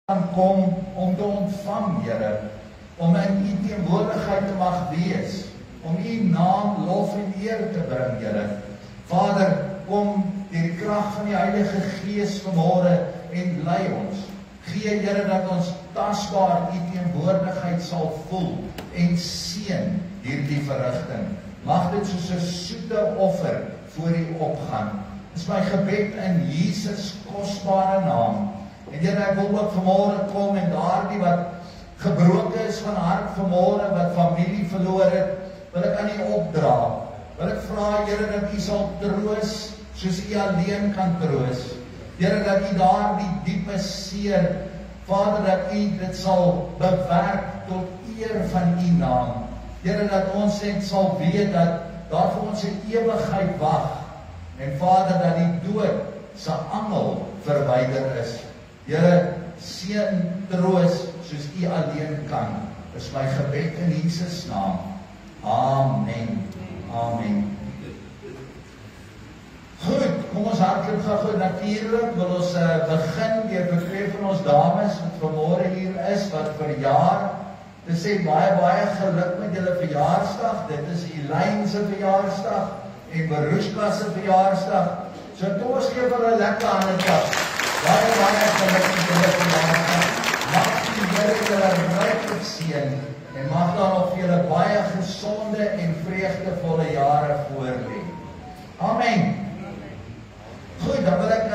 kom om te ontvang, Here, om in U teenwoordigheid te mag wees, om U naam lof en eer te bring, Here. Vader, kom deur die krag van die Heilige Gees vanmôre en lei ons. Gee, Here, dat ons tasbaar U teenwoordigheid sal voel en seën hierdie verrigting. Mag dit soos 'n soete offer voor U opgaan. Dis my gebed in Jesus kosbare naam. En Here, ek wil ook vanmôre kom en daardie wat gebroken is van hart vanmôre, wat familie verloor het, wil ek aan U opdra. Wil ek vra, Here, dat U sal troos, soos U alleen kan troos. Here, dat U daardie diepe seer, Vader, dat U dit sal bewerk tot eer van U naam. Here, dat ons net sal weet dat daar vir ons 'n ewigheid wag. En Vader, dat die dood se angel verwyder is. Here, seën, troos, soos U alleen kan. Is my gebed in Jesus naam. Amen. Amen. Goed, kom ons hardloop gou. Natuurlik wil ons begin deur vir twee van ons dames wat vanmôre hier is, wat verjaar. Te sê baie geluk met julle verjaarsdag. Dit is Elaine se verjaarsdag en Berushka se verjaarsdag. So toe ons gee vir 'n lekker handeklap. Baie geluk met julle verjaarsdag. Mag die Here julle ryklik seën en mag daar nog vir julle baie gesonde en vreugdevolle jare voorlê. Amen. Goed, dan wil ek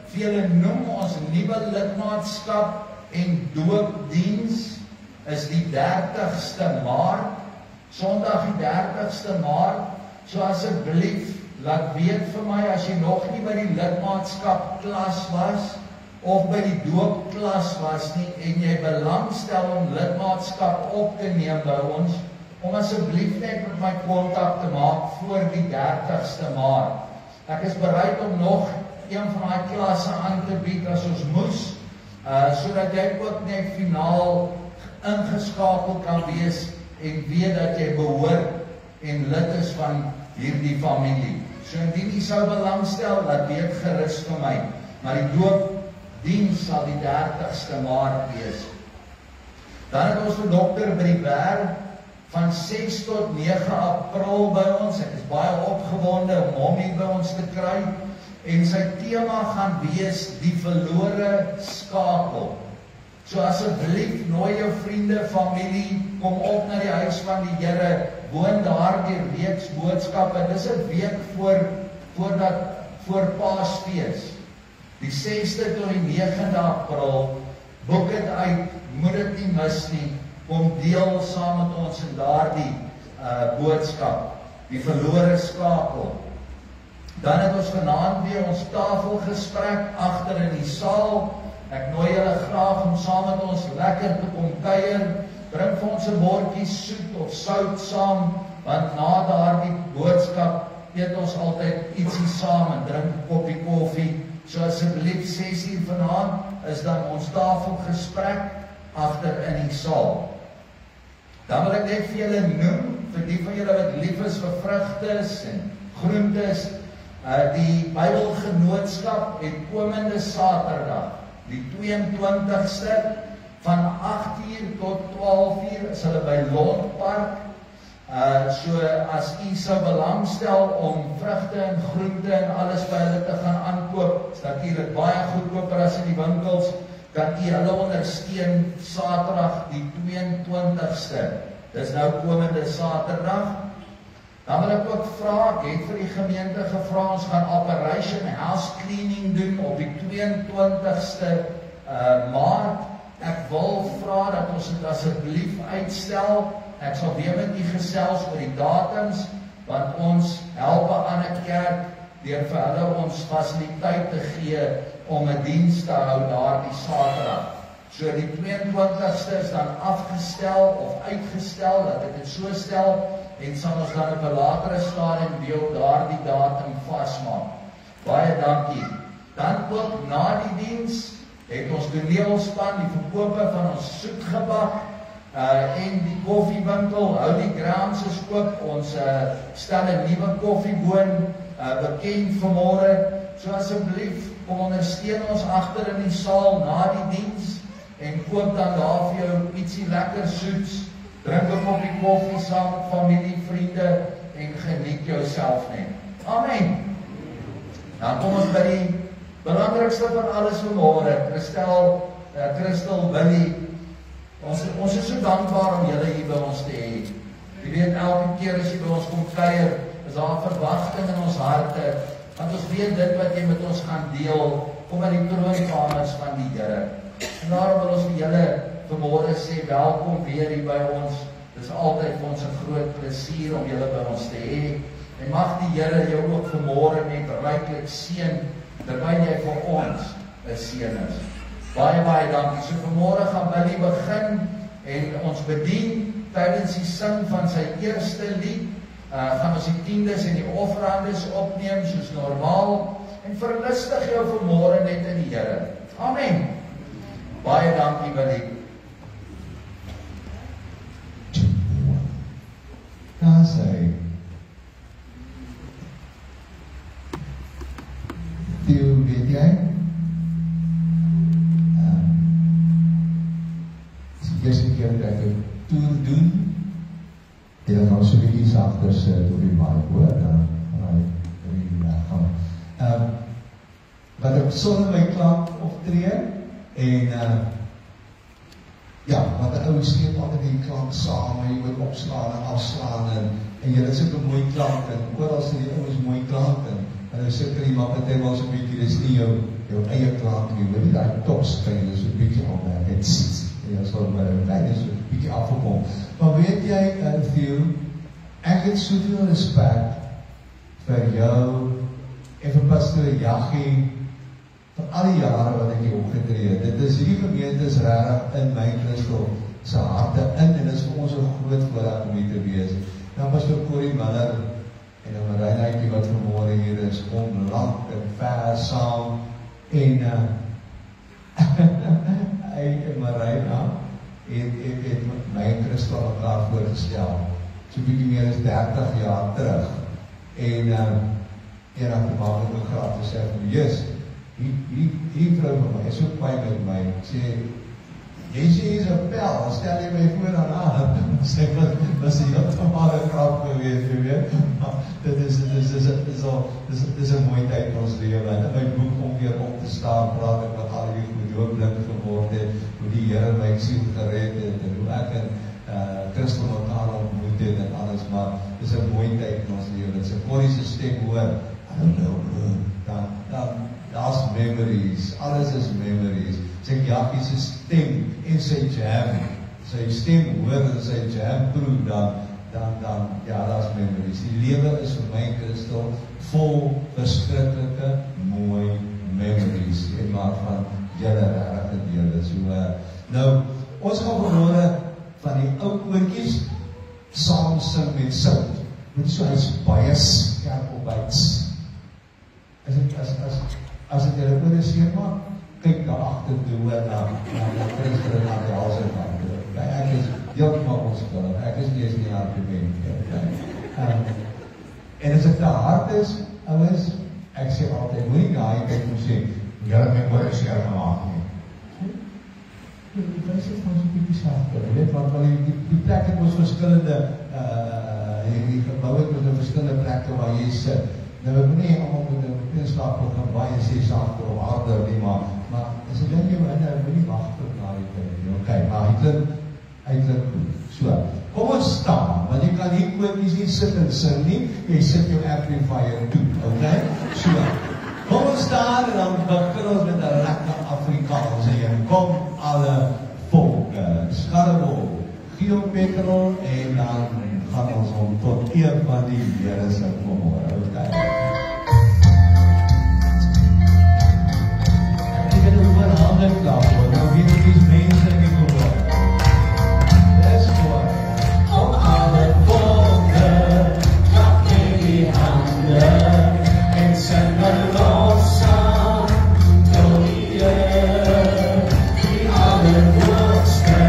vir julle noem ons nuwe lidmaatskap en doopdiens is die 30ste Maart, Sondag die 30ste Maart. So asseblief, laat weet vir my as jy nog nie by die lidmaatskap klas was of by die doopklas was nie en jy belangstel om lidmaatskap op te neem by ons, om asseblief net met my kontak te maak voor die 30ste Maart. Ek is bereid om nog een van die klasse aan te bied as ons moes, sodat jy ook net finaal ingeskakel kan wees en weet dat jy behoort en lid is van hierdie familie. So indien jy sou belangstel, laat weet gerus vir my. Maar die doopdiens sal die 30ste Maart wees. Dan het ons vir Dr. Brieber van 6 tot 9 April by ons. Ek is baie opgewonde om hom hier by ons te kry. En sy tema gaan wees die verlore skakel. So asseblief nooi jou vriende, familie, kom op na die huis van die Here, woon daar die reeks boodskappe. Dis 'n week voor Paasfees. Die 6de tot die 9de April, boek dit uit, moet dit nie mis nie, kom deel saam met ons in daardie boodskap, die verlore skakel. Dan het ons vanaand weer ons tafelgesprek agter in die saal. Ek nooi julle graag om saam met ons lekker te kom kuier. Bring vir ons 'n bordjie soet of sout saam, want na daardie boodskap eet ons altyd ietsie saam en drink 'n koppie koffie. So asseblief 6:00 vanaand is dan ons tafelgesprek agter in die saal. Dan wil ek net vir julle noem, vir die van julle wat lief is vir vrugtes en groentes, die Bybelgenootskap het komende Saterdag, die 22ste, van 8:00 tot 12:00 is hulle by Londpark. So as u sou belangstel om vrugte en groente en alles by hulle te gaan aankoop, is natuurlik baie goedkoper as in die winkels, kan u hulle ondersteun Saterdag die 22ste. Dis nou komende Saterdag. Dan wil ek ook vra, ek het vir die gemeente gevra, ons gaan Operation House Cleaning doen op die 22ste Maart. Ek wil vra dat ons dit asseblief uitstel. Ek sal weer met u gesels oor die datums, want ons help 'n ander kerk deur vir hulle ons fasiliteit te gee om 'n diens te hou daardie Saterdag. So die 22ste is dan afgestel of uitgestel, dat ek dit so stel, en sal ons dan op 'n latere stadium deel daardie datum vasmaak. Baie dankie. Dan ook na die diens het ons toneelspan, die verkope van ons soetgebak en die koffiewinkel, Holy Grounds is oop. Ons stel 'n nuwe koffieboon bekend vanmôre. So asseblief, kom ondersteun ons agter in die saal na die diens. koop dan daar vir jou ietsie lekker soets, drink 'n koppie koffie saam met familie, vriende en geniet jouself net. Amen. Dan kom ons by die belangrikste van alles vanmôre. Christel, Willie, ons is so dankbaar om julle hier by ons te hê. Jy weet, elke keer as jy by ons kom kuier, is daar 'n verwagting in ons harte, want ons weet dit wat jy met ons gaan deel, kom uit die troonkamers van die Here. En daarom wil ons vir julle vanmôre sê, welkom weer hier by ons. Dit is altyd vir ons 'n groot plesier om julle by ons te hê. En mag die Here jou ook vanmôre net ryklik seën, terwyl jy vir ons 'n seën is. Baie, baie dankie. So vanmôre gaan Willie begin en ons bedien tydens die sing van sy eerste lied. Gaan ons die tiendes en die offerandes opneem soos normaal en verlustig jou vanmôre net in die Here. Amen. Baie dankie, Willie. Daar sê Theo, weet jy? Dis die eerste keer dat ek 'n toer doen. En dan nou so 'n bietjie sagter sit op die mic, hoor, dan gaan. Wat ek sonder my klank optree en ja, wat 'n ou steek altyd die klank saam en jy moet opslaan en afslaan en jy het sulke mooi klank en oral sê die ouens mooi klank en nou sukkel jy maar party wel so 'n bietjie, dis nie jou eie klank nie, hoor jy daai topskyn is so 'n bietjie op het ja, so maar 'n klein is so 'n bietjie afgekom. Maar weet jy, Theo, ek het soveel respek vir jou en vir Pastor Jaggie vir al die jare wat ek hier opgetree het. Dit is hierdie gemeente is regtig in my Christel se harte in en dit is vir ons 'n groot voorreg om hier te wees. Dan Pastor Corrie Miller en dan Reinheidjie wat vanmôre hier is, kom lank en ver saam en hy en Marina het my en Christel mekaar voorgestel, so bietjie meer as 30 jaar terug. En dan maak ek ook graag te sê, hierdie vrou van my is so kwaai met my, sê, jy sê jy is 'n pel, dan stel jy my voor aan haar, sê ek, was die heeltemal 'n grap gewees, jy weet, maar dit is 'n mooi tyd in ons lewe, en in my boek om weer op te staan, praat ek wat al die goed doodblik geword het, hoe die Here my siel gered het, en hoe ek en Christel mekaar ontmoet het en alles, maar dit is 'n mooi tyd in ons lewe, as ek Corrie se stem hoor, I don't know, daar's memories, alles is memories, sê Jackie se stem en sy jam, sy stem hoor en sy jam proef, dan ja, daar's memories. Die lewe is vir my Christel vol verskriklike mooi memories, en waarvan julle regtig deel is. So, nou, ons gaan vanmôre van die ou koortjies saam sing met sout. Moet so hy's baie skerp op byts. As ek julle oor seer maak, kyk daar agter toe hoor na Christel en na die hals en van. Ek is heeltemal onskuldig, ek is nie eens die argument. En as ek te hard is, ouens, ek sê altyd, moenie daai kyk om sê, julle my oor seer gemaak nie. Die prijs is van so'n bietjie sagter, jy weet, want die plek het ons verskillende, die gebouw het ons verskillende plekke waar jy sit. Nou, ek moet nie allemaal met een slaapel gaan baie sê sagter of harder nie, maar as ek denk jy my in, moet nie wacht tot na die tyd. Ok, maar hy klink goed. So, kom ons staan, want jy kan hier koortjies nie sit en sing nie, jy sit jou amplifier toe, ok? So, kom ons staan en dan begin ons met 'n lekker Afrikaans en kom alle volke, Skarrewol, Giel Pekerel en dan gaan ons om tot een van die Here se vanmôre, ok? Ek het oor hande klap, nou weet ek die mense nie gehoor. Dis voor. Kom alle volke, klap in die hande en sing 'n lofsang tot die Here, die allerhoogste,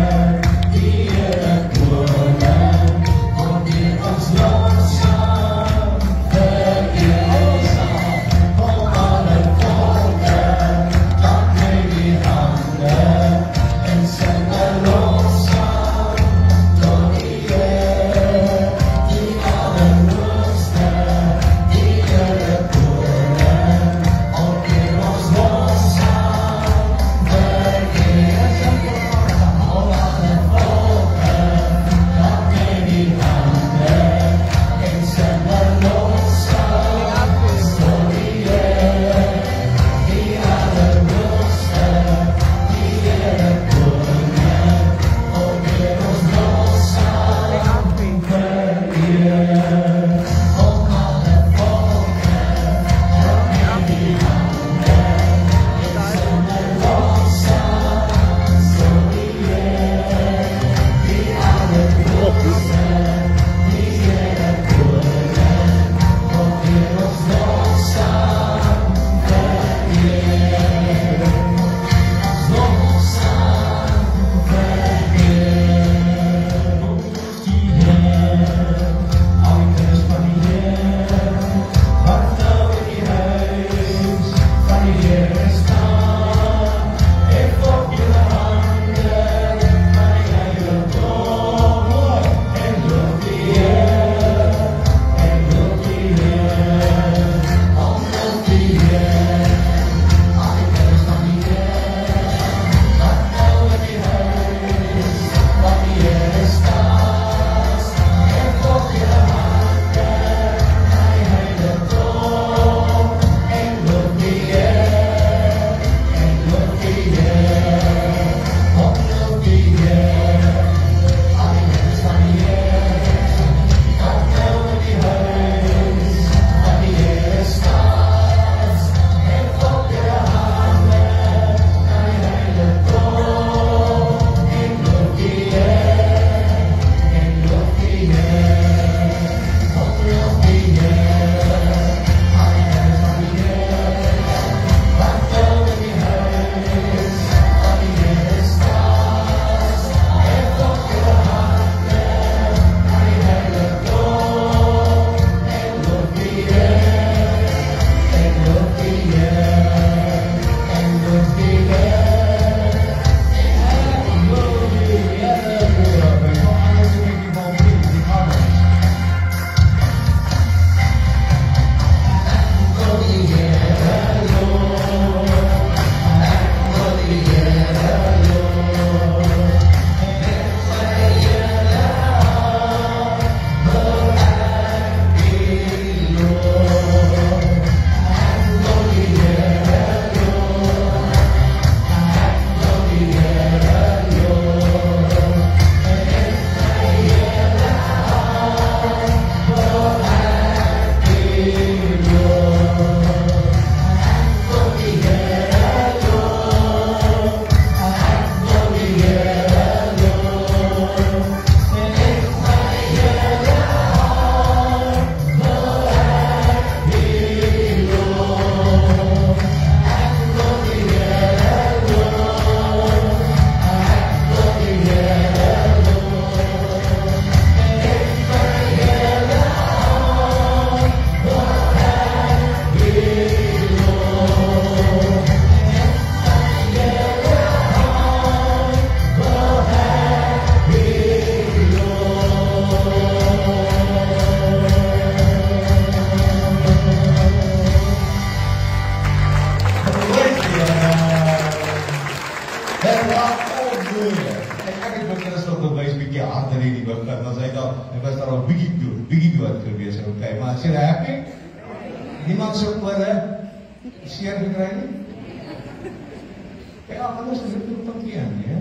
die Here koning, kom hier ons lofsang vir kom alle volke, klap in die hande en sing Hy was daar al bietjie dood gewees, okay, maar as jy happy? Niemand se ore seer gekry nie? Ja, anders is dit ook een, ja.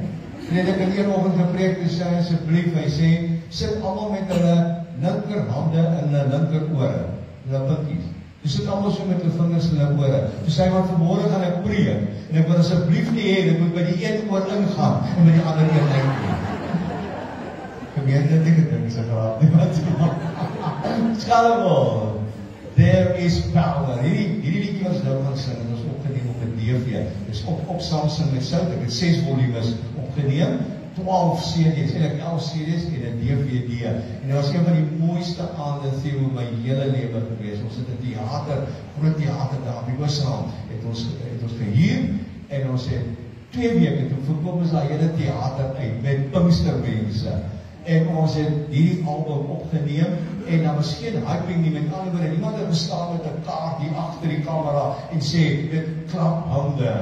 En ek het een oggend gepreek, toe sê hy asseblief, hy sê, sit allemaal met hulle linkerhande in hulle linkerore, hulle pinkies. Toe sit allemaal so met hulle vingers in hulle ore. Toe sê hy, want vanmorgen gaan ek preek, en ek wil asseblief nie hê, ek moet by die een oor ingaan, en by die ander een uitgaan. Gemeente, dit is een gehad, nie wat jy Skallemal, there is power. Hierdie liedjie was nou gaan sing, en ons opgeneem op 'n DV. Dis op Samsung met sound, ek het 6 volumes opgeneem, 12 CD's, en 11 CD's en 'n DVD. En dit was een van die mooiste aande in my hele lewe gewees. Ons het 'n theater, groot theater daar op die Oosrand, het ons gehuur, en ons het 2 weke, toe verkoop ons daai hele theater uit, met Pinkstermense. En ons het hierdie album opgeneem, en daar was geen hyping nie, met ander woorde, niemand het gestaan met 'n kaart hier agter die kamera, en sê, met klap hande,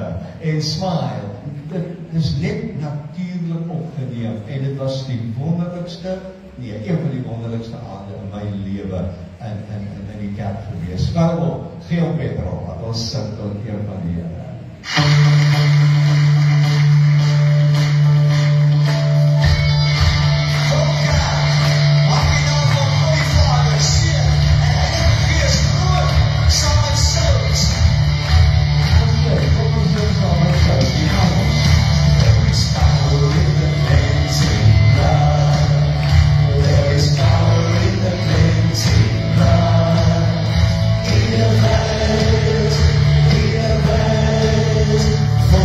en smile. Dit is net natuurlijk opgeneem, en dit was die wonderlikste, een van die wonderlikste aande in my lewe, in die kerk gewees. Karel, gee op Petrol, wat ons sit tot een van die Here. For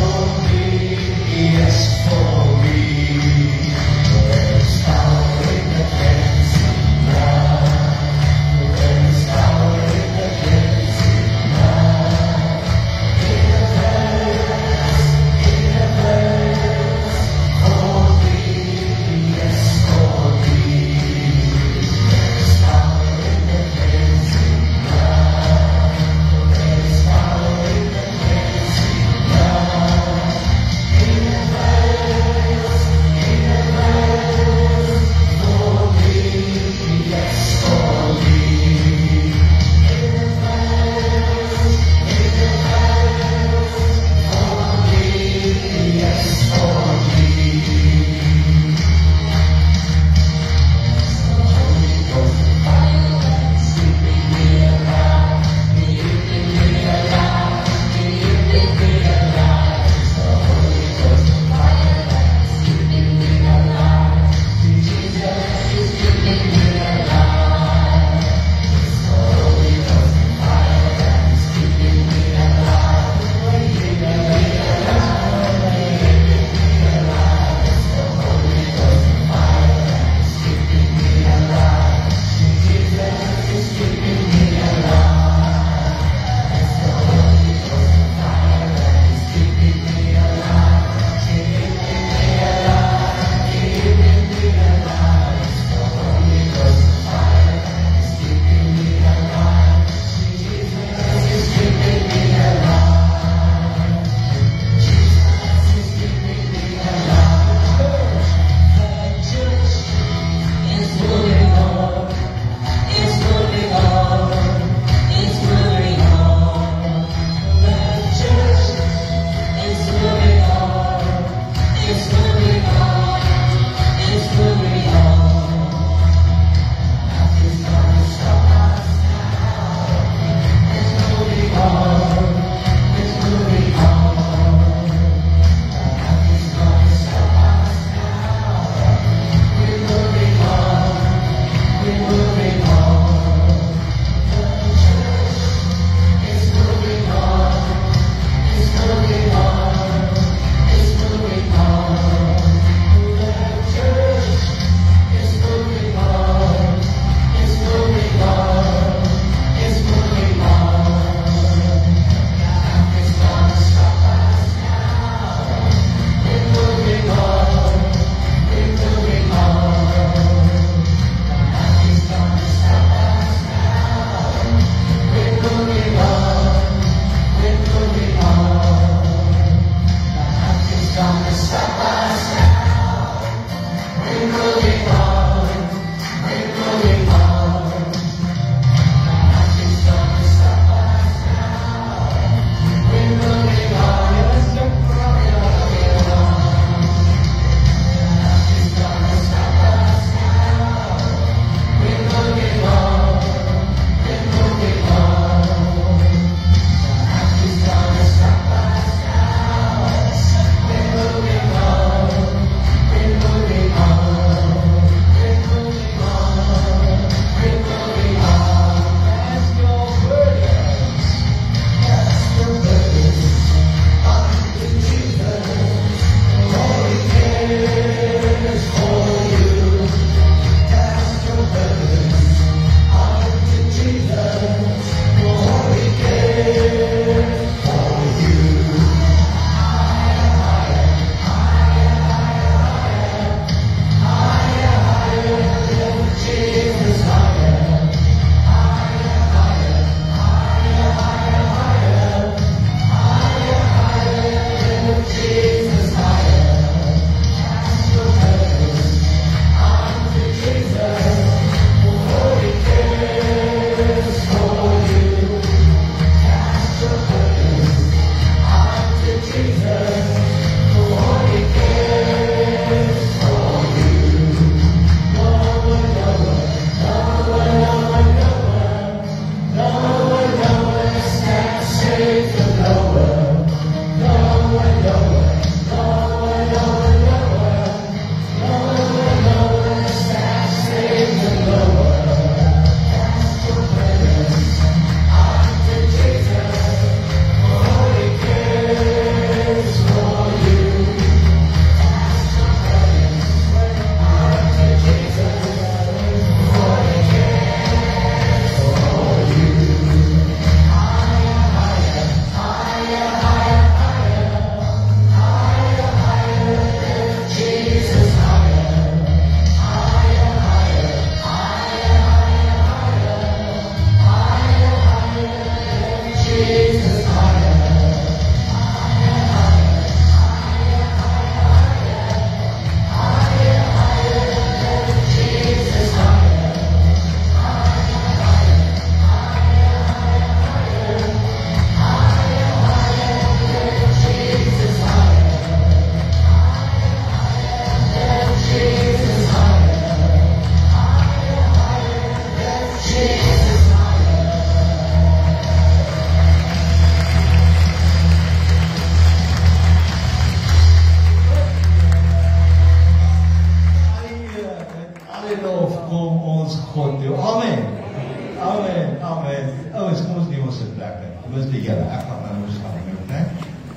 was die Here, ek gaan nou staan, okay?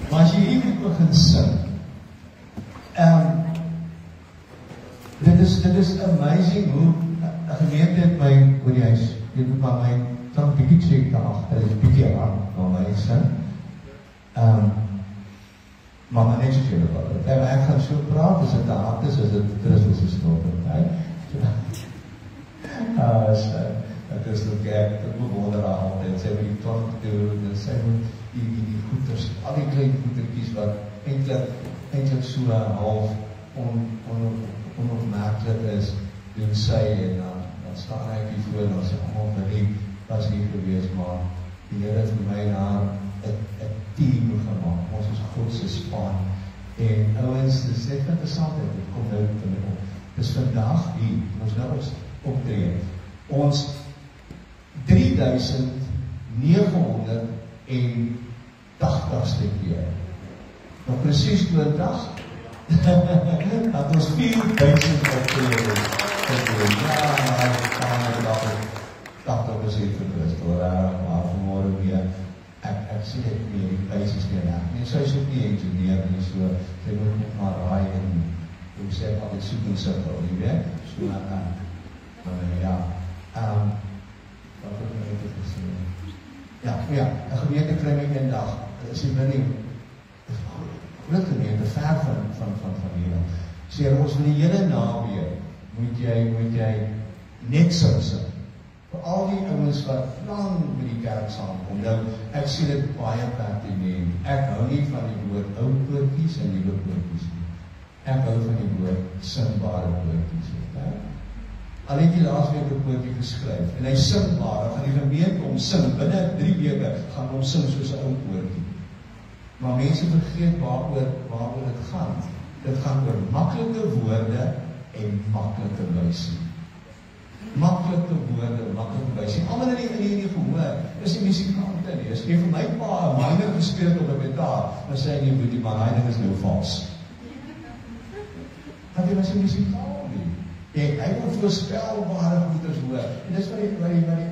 Maar as jy hier begin sing, dit is amazing hoe, 'n gemeente het my oor die huis, jy moet maar my, dan bietjie check daar agter, dit is bietjie aan, waar my sing, maar net soos julle wat, ek gaan so praat, as dit hard is, as dit Christus is tot, okay? Dit is ook ek bewonder haar altyd, sy wil die tong doen, en sy wil die goeders, al die klein goedertjies wat eintlik so half onopmerklik is, doen sy, en dan staan hy hier voor, en dan sê allemaal verliep, was hier gewees, maar die Here het vir my daar 'n team gemaakt, ons is Godse span, en ouens, dit is net interessant, dit kom nou te my op, dis vandag hier, ons nou optree, ons 3980ste keer. Nou precies 20, dat ons 4000 optreden. Dat is het vir Christel, maar vanmorgen weer, ek sê dit meer, die prijs is geen ek. Nee, sy is ook nie engineer, nie so, sy moet net maar raai en, hoe sê ek altijd soek en sikkel, nie weet? So, ja, wat het my te gesê? Ja, 'n gemeente kry my een dag, is die winning, groot gemeente, ver van hier. Sê, ons wil die hele naweek, moet jy net sing. Vir al die ouens wat lang by die kerk saamkom, nou, ek sê dit baie pertinent, ek hou nie van die woord ou woordjies en nuwe woordjies nie. Ek hou van die woord singbare woordjies. Al het die laatste week 'n woordjie geskryf, en hy singbaar, dan gaan die gemeente om sing, binne 3 weke gaan om sing soos 'n ou woordjie. Maar mense vergeet waaroor dit gaan. Dit gaan oor maklike woorde en maklike wysie. Maklike woorde, maklike wysie. Almal in die gehoor, is die musikante nie. As jy vir my pa 'n minor gespeel het op 'n gitaar, dan sê hy nie, maar hy ding is nou vals. Want hy was 'n musikaal nie. Hy wil voorspelbare goeders hoor. En dis wat die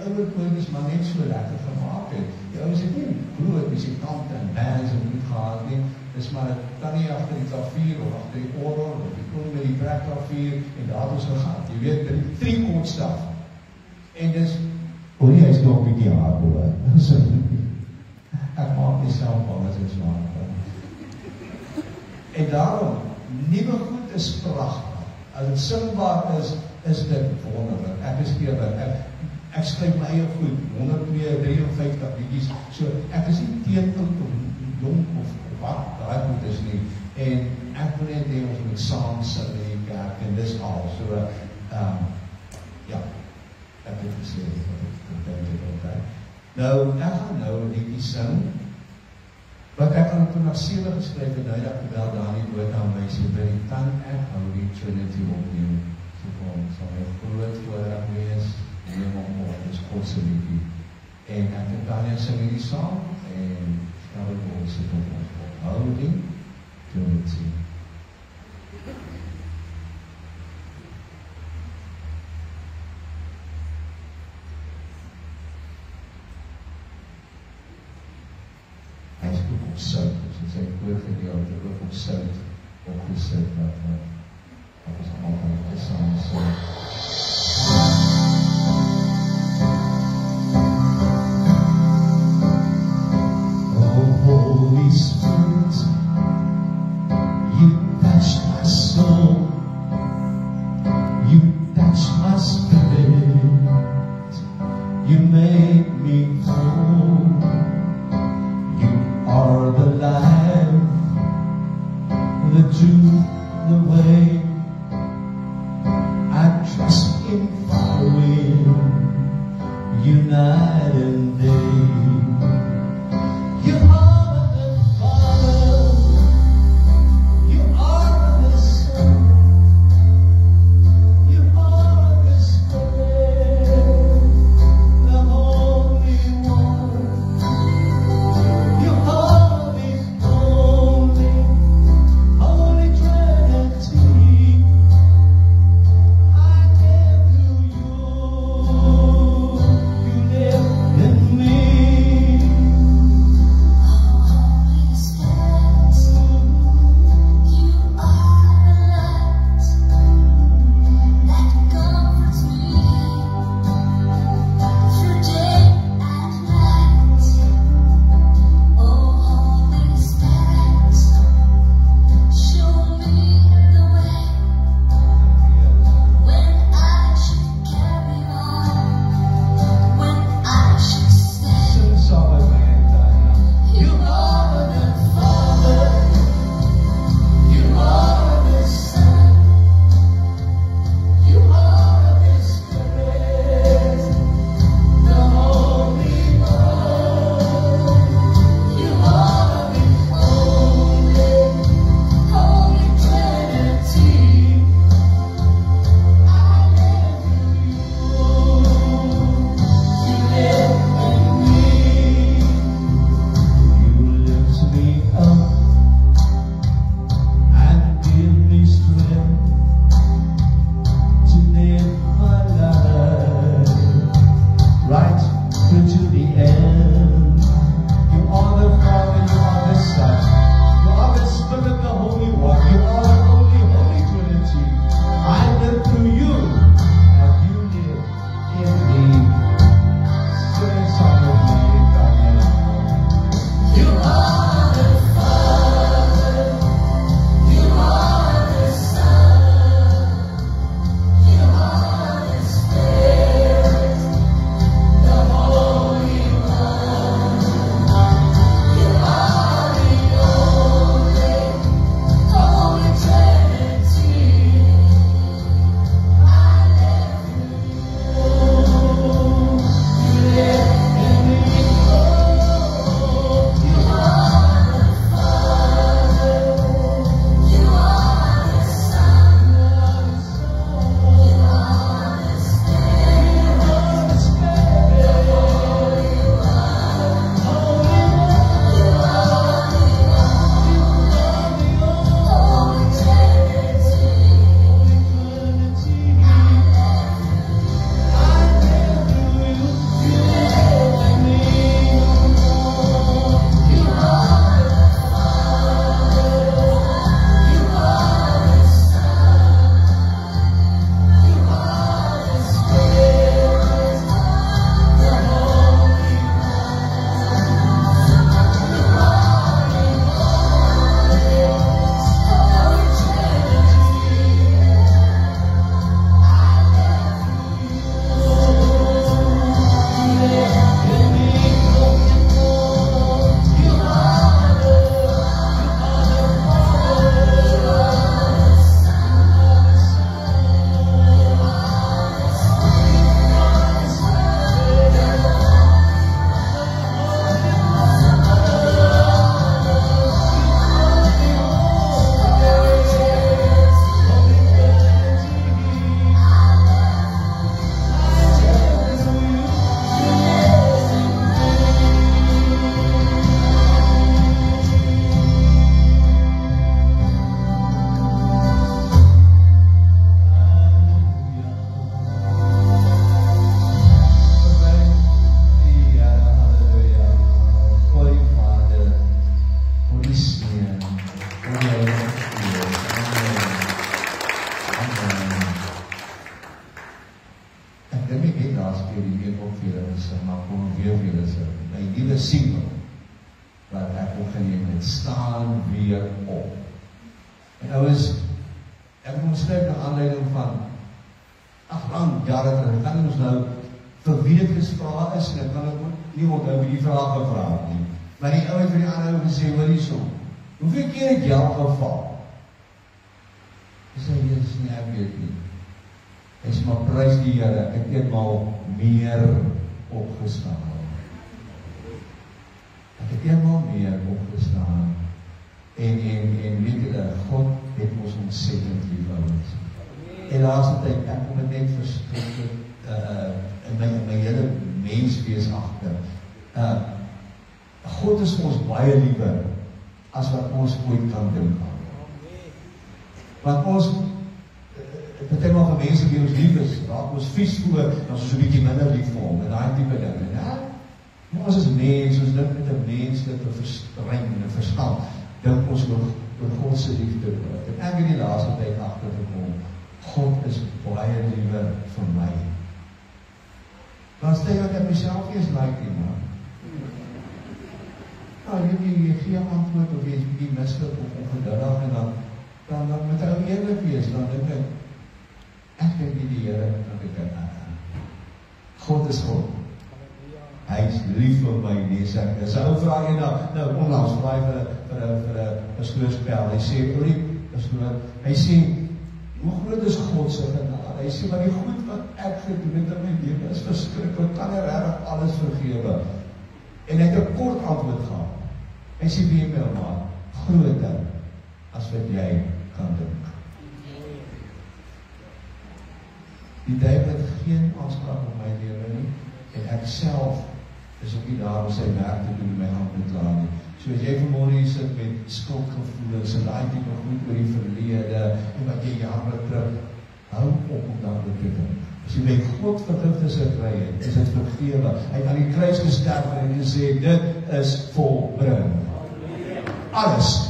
ouer koortjies maar net so lekker gemaak het. Die ouens het nie groot musikante en bands en goed gehad nie. Dis maar het kan nie agter die klavier of agter die orgel of die kon met die trekklavier en daar het ons gegaan. Jy weet, die 3-koord staf. En dis, hy is nog 'n bietjie hard hoor. Ek maak nie self van as ek smaak. En daarom, nuwe goed is pragtig. As het singbaar is dit wonderlik. Ek is eerlik, ek skryf my eie goed, 153 liedjies, so ek is nie teen jong of wat, daai goed is nie, en ek wil net hê ons moet saam sing in die kerk, en dis al, so, ja, ek het gesê, nou, ek gaan nou 'n liedjie sing, wat ek aan toe na 7 geskryf en nou dat ek wel daar nie dood aan my sê, by die kan ek hou die Trinity opnieuw, so van, sal my groot voorraad wees, neem om op, dis Godse liedjie, en ek en Tanya sing hierdie saam, en stel het ons sit op ons ophouding, Trinity. Sout, dus sy koorgedeelte ook op sout opgesit wat ons allemaal saam sing. Oh Holy Spirit, you touched my soul, you touched my spirit, you made me whole. Are the life, the truth, the way. Ek dink ek het laatst keer die week ook vir julle gesê, maar kom weer vir julle sê, my nuwe single, wat ek opgeneem het, staan weer op. En nou is, ek moet skryf na aanleiding van, lang jare terug, ek kan ons nou vir wie dit gevra is, en ek kan ook nie onthou wie die vraag gevra nie. Maar die ou het vir die ander ou gesê, hoor hierso, hoeveel keer het jy al geval? Ek sê, Jesus, nie, ek weet nie. Hy sê, maar prys die Here, ek het eenmaal meer opgestaan. Ek het eenmaal meer opgestaan. En weet julle, God het ons ontsettend lief ouens. En laaste tyd, ek kom het net verskriklik in my hele menswees agter. God is vir ons baie liever as wat ons ooit kan dink aan. Want ons partymal van mense wie ons lief is, raak ons vies voor, dan ons so 'n bietjie minder lief vir hom, en daai tipe dinge. Ja? Ons is mens, ons dink met 'n menslike brein en 'n verstand, dink ons oor God se liefde. En ek het die laaste tyd agtergekom, God is baie liewer vir my. Dan sê ek myself nie is like nie, man. Nou, jy gee antwoord of jy is bietjie mislik of ongeduldig en dan moet ou eerlik wees, dan dink ek dink nie die Here kan dit aan. God is God. Hy is lief vir my, nee, sê ek. Sy ou vraag jy nou onlangs vraai vir 'n skrootspel. Hy sê, hy sê, hoe groot is God se genade? Hy sê, maar die goed wat ek gedoen het in my lewe is verskriklik, kan hy regtig alles vergewe. En hy het 'n kort antwoord gehad. Hy sê, wie my maar, groter as wat jy kan dink. Die duiwel het geen aanspraak op my lewe nie, en ek self is ook nie daar om sy werk te doen en my hand te kla nie. So as jy vanmorgen hier sit met skuldgevoelens en daai tipe goed oor die verlede en wat jy jare terug, hou op om daaroor te dink. As jy met God vergifnis gekry het, is dit vergewe. Hy het aan die kruis gesterf en hy sê, dit is volbring. Alles.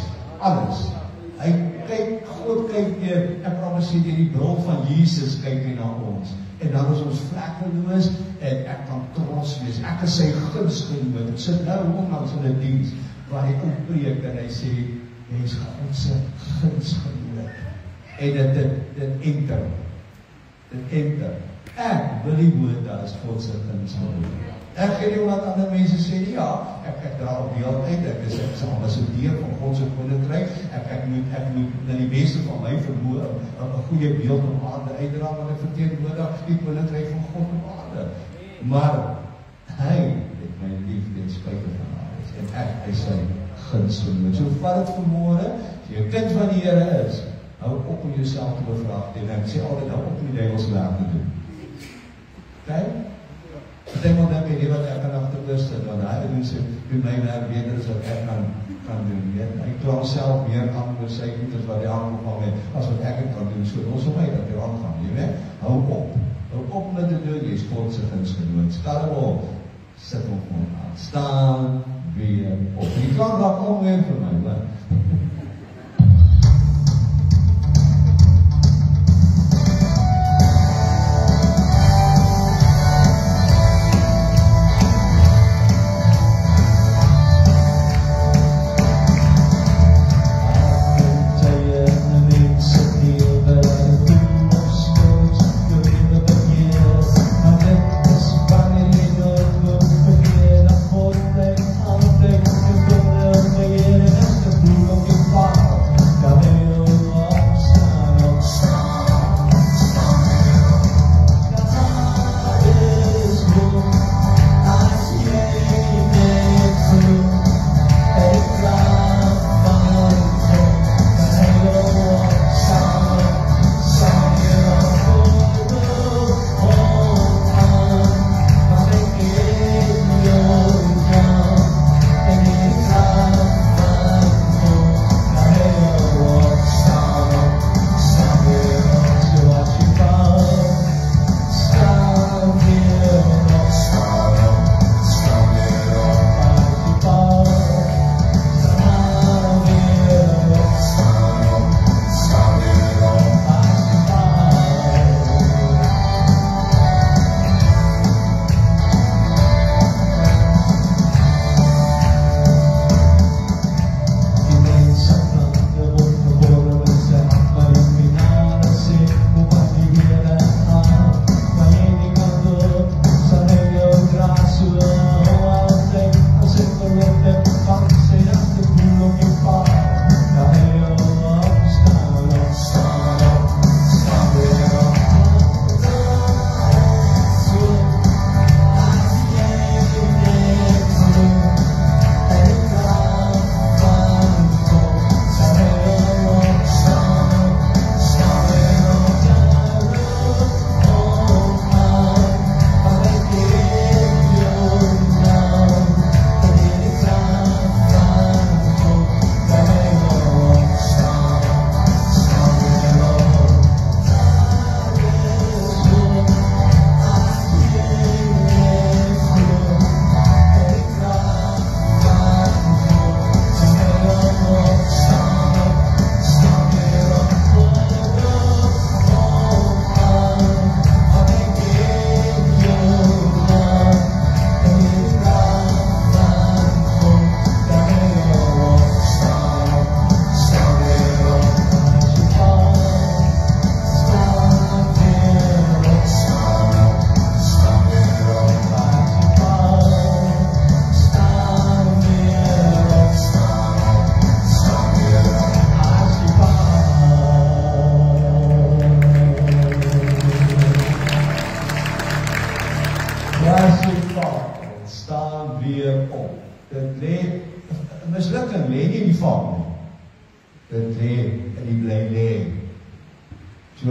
God kyk weer, ek probeer sê, die bril van Jesus kyk weer na ons. En dan is ons vlekkeloos en ek kan trots wees. Ek is sy gunsgenoot. Ek sit nou onlangs in 'n diens waar hy oppreek en hy sê, hy is God se gunsgenoot. En dit enter. Ek wil nie woord dat is God se gunsgenoot. Ek gee nie omdat ander mense sê, ja, ek dra op beeld uit, ek is ambassadeur van God se koninkryk, ek moet na die beste van my vermoë 'n goeie beeld op aarde uitdra, want ek verteenwoordig die koninkryk van God op aarde. Maar hy het my lief ten spyte van alles, en ek is sy gunsgenoot. So vat dit vanmôre, as jy 'n kind van die Here is, hou op om jouself te bevraagteken. Ek sê altyd, hou op om die duiwels werk te doen. Okay? Ek dink wat ek wat ek kan agteroor sit, want hy doen sy my werk beter as wat ek kan doen. Hy kla homself meer aan oor sy goed as wat hy aangevang het, as wat ek kan doen. So ons op my dat hy aangaan, jy weet. Hou op met dit doen, jy is God se gunsgenoot. Stel op, sit op hom aan. Staan weer op. Die klank raak om weer vir my, hoor. Thank you.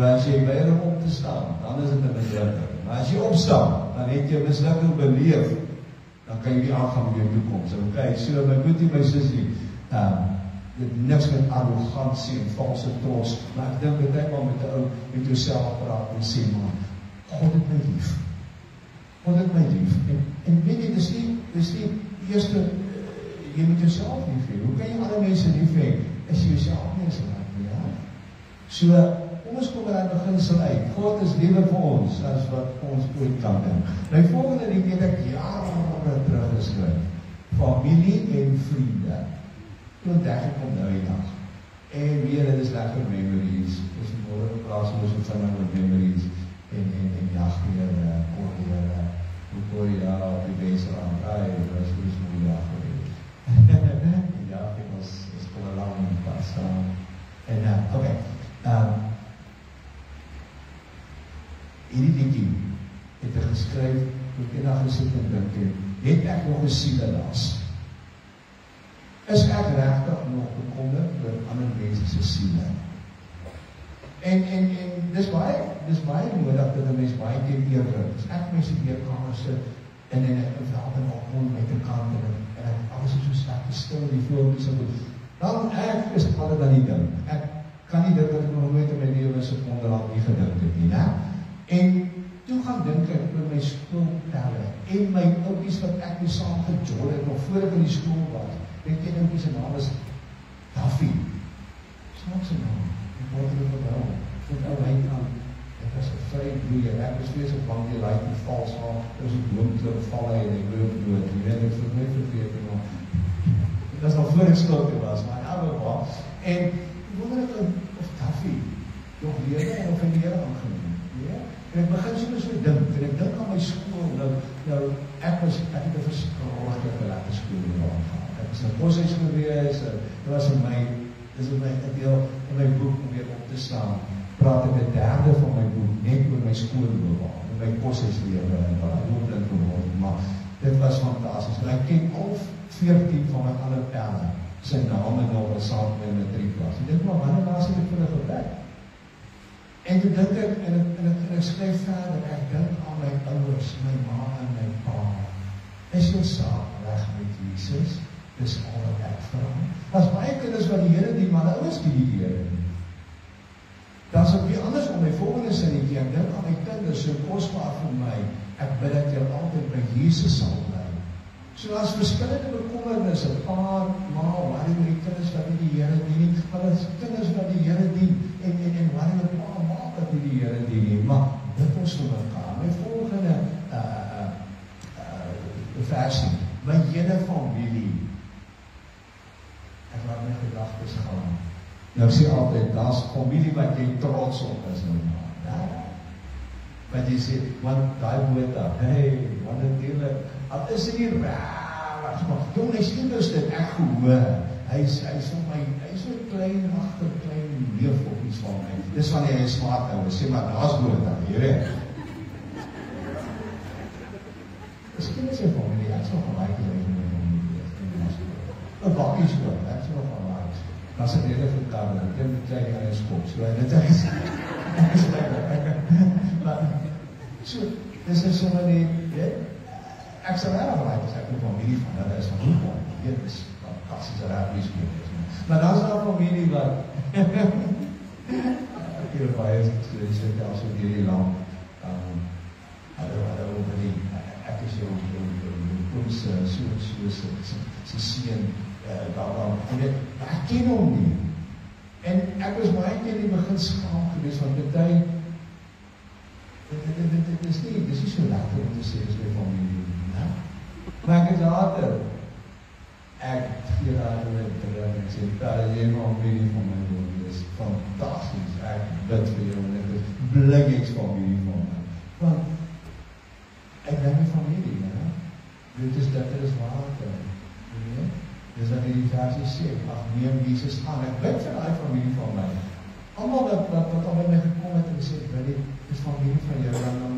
as jy weier om te staan, dan is dit 'n mislukking. Maar as jy opstaan, dan het jy mislukking beleef, dan kan jy die aangaan met jou toekoms. Okay, so my boetie, my sussie, dit niks met arrogantie en valse trots, maar ek dink dit wel met 'n ou met jouself praat en sê, maar God het my lief. God het my lief. En weet jy, dis nie eerste, jy moet jouself lief hê. Hoe kan jy ander mense lief hê, as jy jouself nie is laat nie, ja? So, kom ons kom daar beginsel uit. God is liewer vir ons, as wat ons ooit kan dink. My volgende lied het ek jare terug geskryf. Familie en vriende. Toen dink ek om nou die dag. En weer, dit is lekker memories. Dis môre plaas ons so vinnig met memories. En jag weer, hoe ja, op die beesrand. Dit was mooi dag geweest. En ja, ek was voor 'n lang pas. En, oké. Hierdie liedjie het ek geskryf, toe ek eendag gesit en dink, het ek nog 'n sielelas? Is ek regtig nog bekommerd oor ander mense se siele? En dis baie nodig dat 'n mens baie keer eerlik is. Ek mens in die kamer sit en ek help en opkom met 'n kant en ek alles is so sterk stil, die voeltjies en goed. Dan ek is alle dan die ding. Ek kan nie dink dat ek nog nooit in my lewe so onderhand nie gedink het nie, né? En toe gaan dink ek oor my skooltelle en my oupies wat ek mee saam gejol het, nog voor ek in die skool was. Weet jy, oupies se naam is Daffie. Snaak sy naam. Ek word er verwel. Dit ou hy kan. Dit was 'n vry bloeier. Ek was wees op bang die luid en vals aan. Dit was 'n bloemklip val hy en hy bloem dood. Jy weet, ek het my vergeet nie, maar dit was nog voor ek skool was, maar in alle geval. En ek wonder of Daffie nog lewe en of hy lewe aangeneem. Ja? En ek begin so dink, en ek dink aan my skool, nou ek het 'n verskriklike lekker skool gehad. Ek was in 'n koshuis gewees, dit was in my deel in my boek om weer op te staan, praat ek 'n derde van my boek net oor my skoolloopbaan, en my koshuislewe en waar ek hooplik geword, maar dit was fantasties. En ek ken al 14 van my ander pelle, sy name nog al saam met my matriekklas. Ek dink maar, wanneer laas het ek vir hulle gebed? En toe dink ek, en ek skryf verder, ek dink aan my ouers, my ma en my pa. Is jou saak reg met Jesus? Dis al wat ek vraag. As baie kinders wat die Here dien, maar hulle ouers die Here nie. Dan is ook nie anders om my volgende sinnetjie, ek dink aan my kinders, so kosbaar vir my, ek bid dat jy altyd by Jesus sal bly. So as verskillende bekommernisse, pa, ma, waar die kinders wat die Here dien, maar as kinders wat die Here dien, en waar die pa, ma, wat die Here dien, maar dit ons vir mekaar. My volgende versie, my hele familie, ek laat my gedagtes gaan. Nou sê altyd, daar is familie wat jy trots op is, ja. Wat jy sê, want die boota, want natuurlijk, al is dit nie raar, maar jong, hy sê dus dit ek gehoor, hy is so klein, klein leef of iets van my, dis van hy smaak hou, sê maar, daar is boota, hier, miskien is hy familie, ek sal gelijk leef met my familie, een bakkie skoon, ek sal gelijk, as ek rede verkamer, ek het die klein in hy skop, so hy dit is, maar, so, dis is sommer die, ek sal erg gelijk, as ek die familie van hulle is, van hoe dit is, fantastische raadlies goed is, maar dan is daar familie wat, ek hier baie is, as ek hierdie lang, hulle over die, ek is jou koos, so sien, en ek ken hom nie, en ek was baie keer in die begin skaam gewees, want die dit is nie so lekker om te sê, is my familie, ne? Maar ek het later, ek gee daar in terug, en sê, daar is jy familie van my woord, dit is fantastisch, ek bid vir jou, en ek is blikkies familie van my, want ek ben my familie, ne? Dit is water, ne? Dis wat die versie sê, ag neem Jesus aan, ek bid vir die familie van my. Almal wat al by my gekom het en sê, dis familie van jou,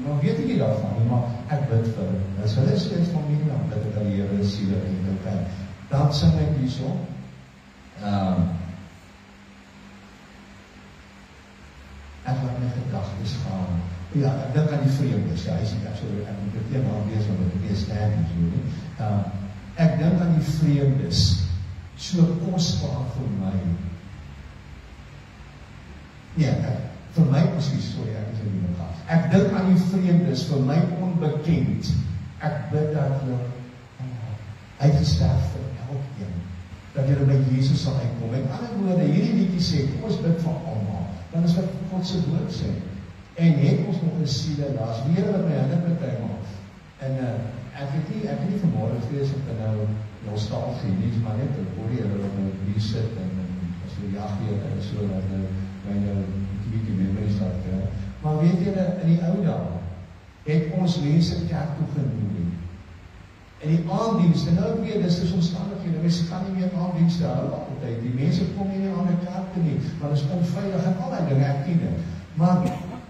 dan weet ek nie daarvan, maar ek bid vir hulle. As hulle sê, dis familie, dan bid ek dat die Here siele en dan sing ek hierso, ek laat my is gaan. Ja, ek dink aan die vreemdes, ja, ek moet dit een aan wees, want dit is sterk en so nie. Ek dink aan die vreemdes, so kosbaar vir my. Nee, vir my precies, sorry, ek is in die gas. Ek dink aan die vreemdes, vir my onbekend. Ek bid dat hulle uitgesterf vir elkeen, dat julle by Jesus sal uitkom. Met ander woorde, hierdie liedjie sê, kom ons bid vir almal, dan is wat God se woord sê. En het ons nog 'n siele laas, die Here wat my hande betuig maak. En ek het nie vanmôre vrees op nou nostalgie nie, maar net oor die Here wat nou hier sit en as jy jag hier en so dat my nou 'n bietjie memories daar kry. Maar weet julle, in die ou dae het ons mense kerk toe genooi. En die aandienste, nou weer, dis is omstandighede, mense kan nie meer aandienste hou altyd, die mense kom nie aan die kerk toe nie, maar is onveilig en allerlei dinge, ek ken dit. Maar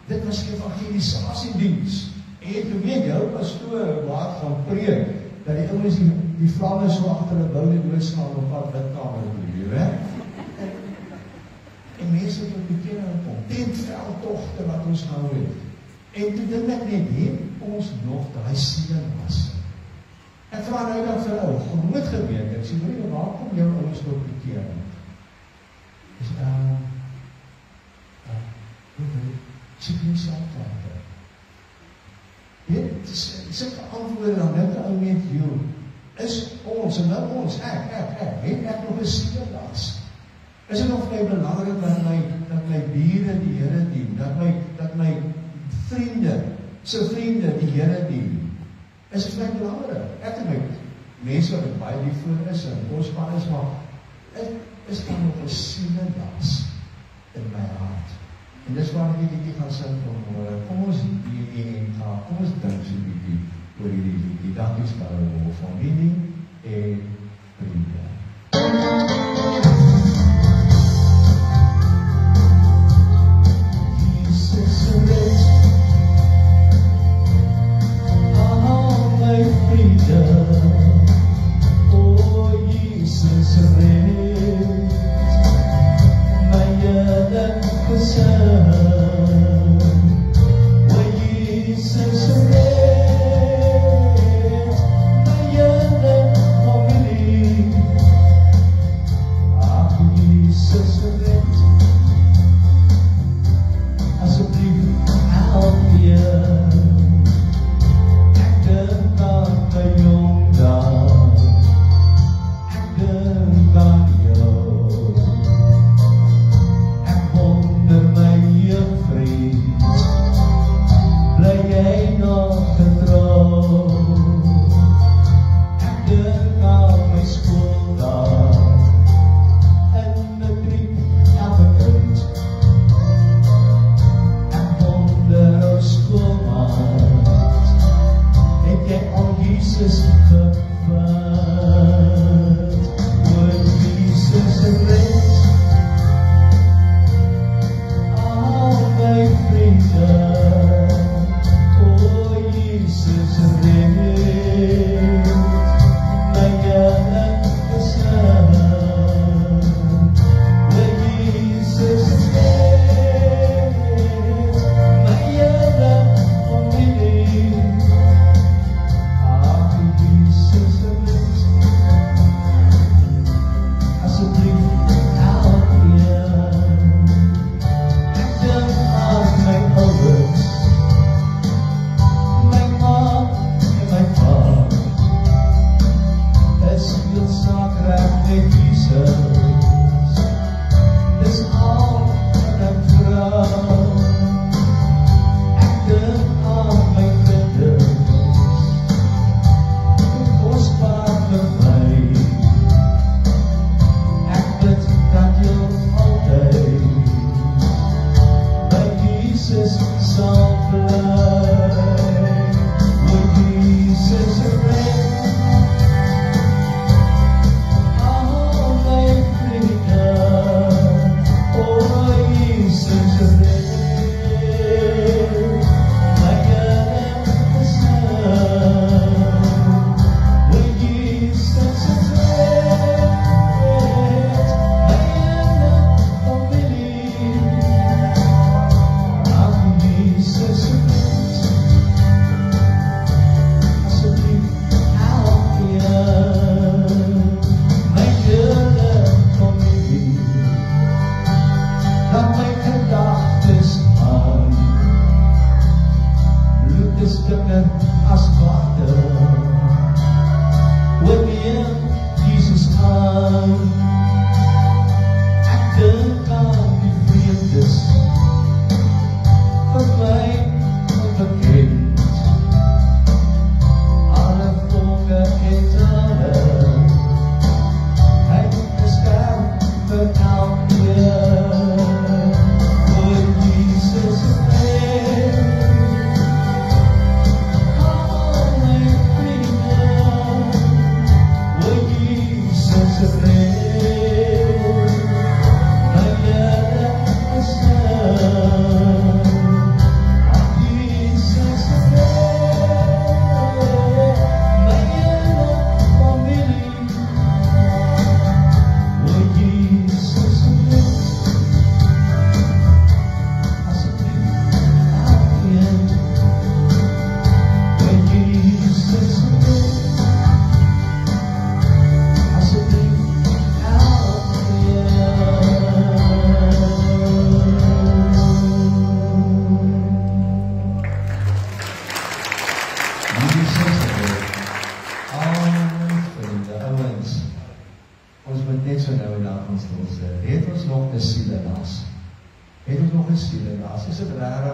dit was evangelisasiediens. En toe weet jou pastoor waar gaan preek, dat die ouens die vlamme so agter 'n boude doodslaan op pad bidkamer toe, hè? En mense het op die kennis kom, tentveldtogte wat ons nou het. En toe dink ek net, het ons nog daai siele was. Ek vra nou dan vir ou, groot gemeente, ek sê, waar kom jou ouens op die kering? Dus sê nie selfwaarde. Dit sit antwoorde dan net ou met jou. Is ons, en nou ons, ek nog 'n siele las. Is dit nog vir my belangrik dat my bure die Here dien, dat my vriende, se vriende die Here dien? Is dit vir my belangrik? Ek en my mense wat baie lief voor is en kosbaar is, maar is daar nog 'n siele las in my hart? En dis waar ek die gaan sing vanmôre. Kom ons kom ons dink so 'n bietjie oor hierdie liedjie. Dankie Skarel, familie en vriende. Jesus red, al my vriende, o Jesus red, my hele gesin.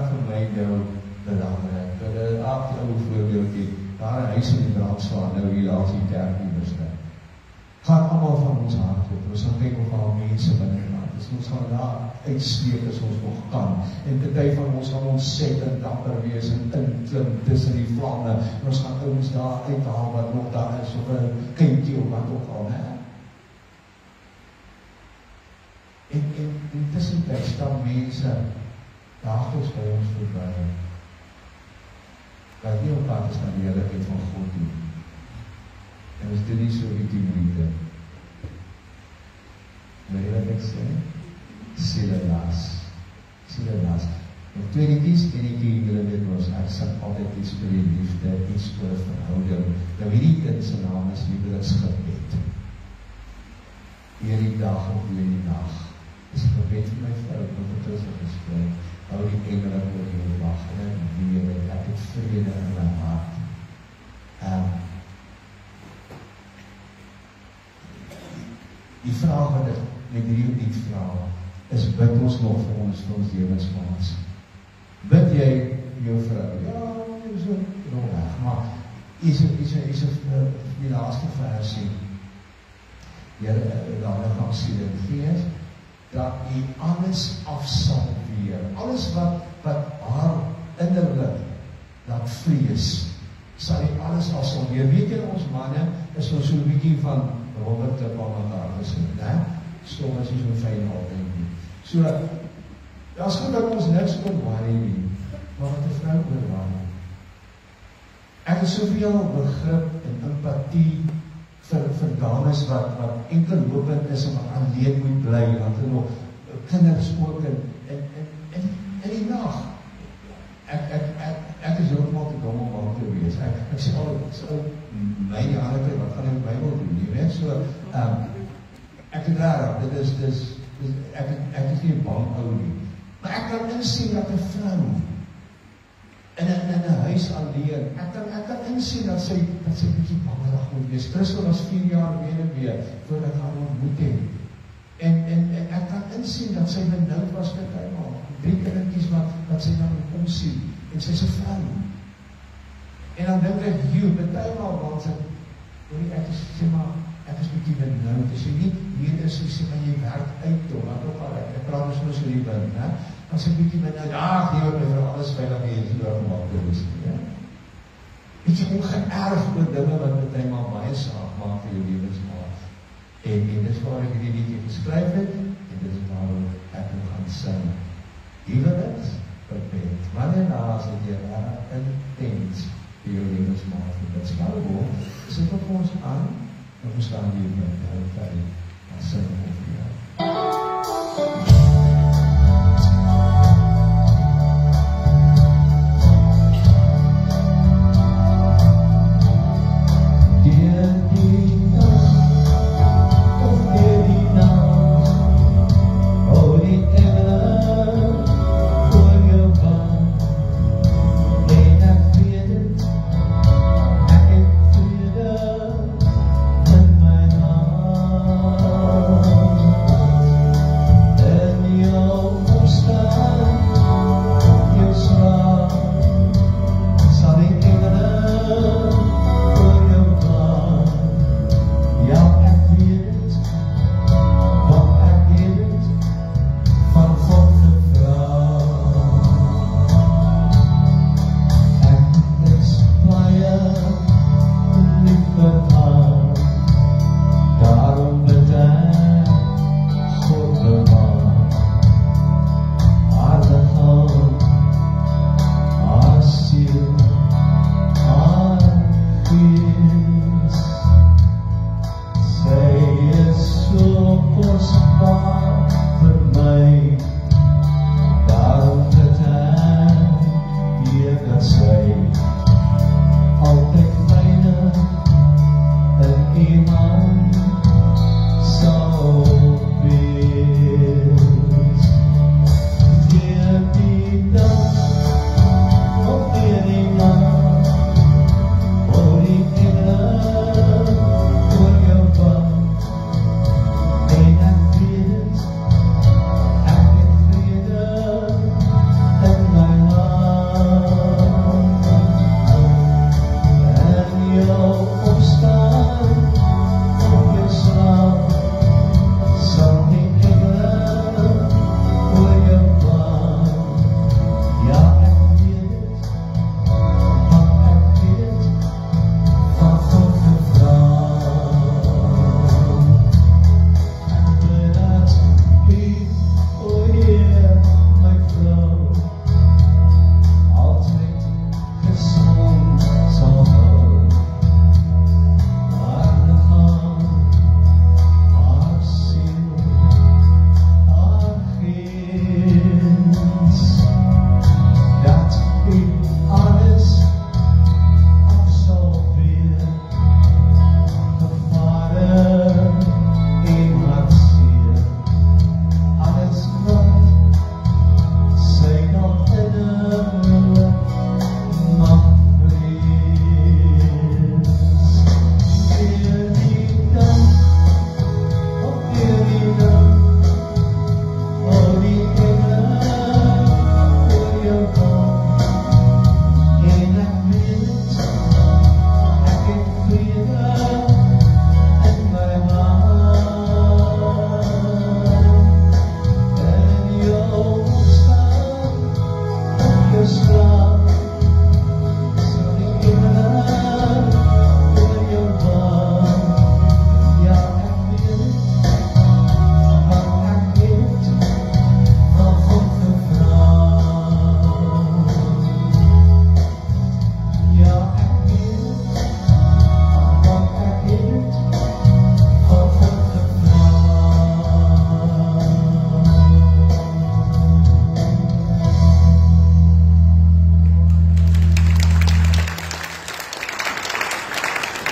rarig vir my nou belangrik. Ag, ou voorbeeldjie, daar 'n huis in die brand slaan, nou hier daar is die kerkdieners nou. Gaan almal van ons hart op, ons gaan kyk of al mense binneland, dus ons gaan daar uitsleep as ons nog kan, en party van ons gaan ontsettend dapper wees en inklim tussen die vlamme, en ons gaan ouens daar uithaal wat nog daar is, of 'n kindjie of wat ook al, hè. En tussentyd staan mense daagliks by ons verby, wat nie op pad is na die heiligheid van God toe. En ons doen nie so die 10 minute. Maar jy wat ek sê, siele las. Nog tweediekies, julle weet ons, ek sing altyd iets vir die liefde, iets vir verhouding. Nou hierdie kind se naam is liefdesgebed. Hierdie dag of hierdie nag, is een gebed vir my vrou, want het is een gesprek, hou die engele oor jou wag, en ek het vrede in my hart. Die vraag wat ek met hierdie lied vraag, is bid ons nog vir ons lewensmaats. Bid jy jou vrou? Ja, so weg, maar is die laaste versie, daar gaan sien in gees, dat jy alles afsal weer, alles wat haar innerlik laat vrees, sal jy alles afsal weer. Weet jy, ons manne is ons so'n bietjie van Robert Klip aan mekaar gesin, ne? Stom is nie so fijn altyd nie. So, ja, is goed dat ons niks kon worry nie, maar wat die vrou oor worry. Ek het soveel begrip en empathie vir dames wat enkel lopend is en wat alleen moet bly, want hulle nog kinders ook in die nacht. Ek is heeltemal te dom om aan te wees. Ek sê al my die ander tyd, wat gaan ek my wil doen, jy weet, so, ek het raar, ek is nie bang ou nie, maar ek kan insien dat 'n vrou in 'n huis alleen, ek kan insien dat sy bietjie bangerig moet wees. Christel was 4 jaar weer voordat ek haar ontmoet het, en ek kan insien dat sy benoud was met hy maar, 3 kindertjies wat sy dan moet omsien, en sy is 'n vrou. En dan dink ek, betuimaal, want ek is bietjie benoud, as jy nie hier is, sê maar jy werk uit, wat ook al, ek praat ons nou so die wind, as ek bietjie benoud, die oor my vir alles veilig hier, so daar gemaakt te wees, bietjie ongeërg oor dinge wat betuimaal baie saak maak vir jou lewensmaat, en dit is waar ek die liedjie geskryf het, en dit is waar ek nog gaan sing, huweliks, verbed, wanneer naas het jy intens vir jou levensmaat, en dit sal word, sit op ons aan, en ons staan hier met jou verder, en sing over jou. Then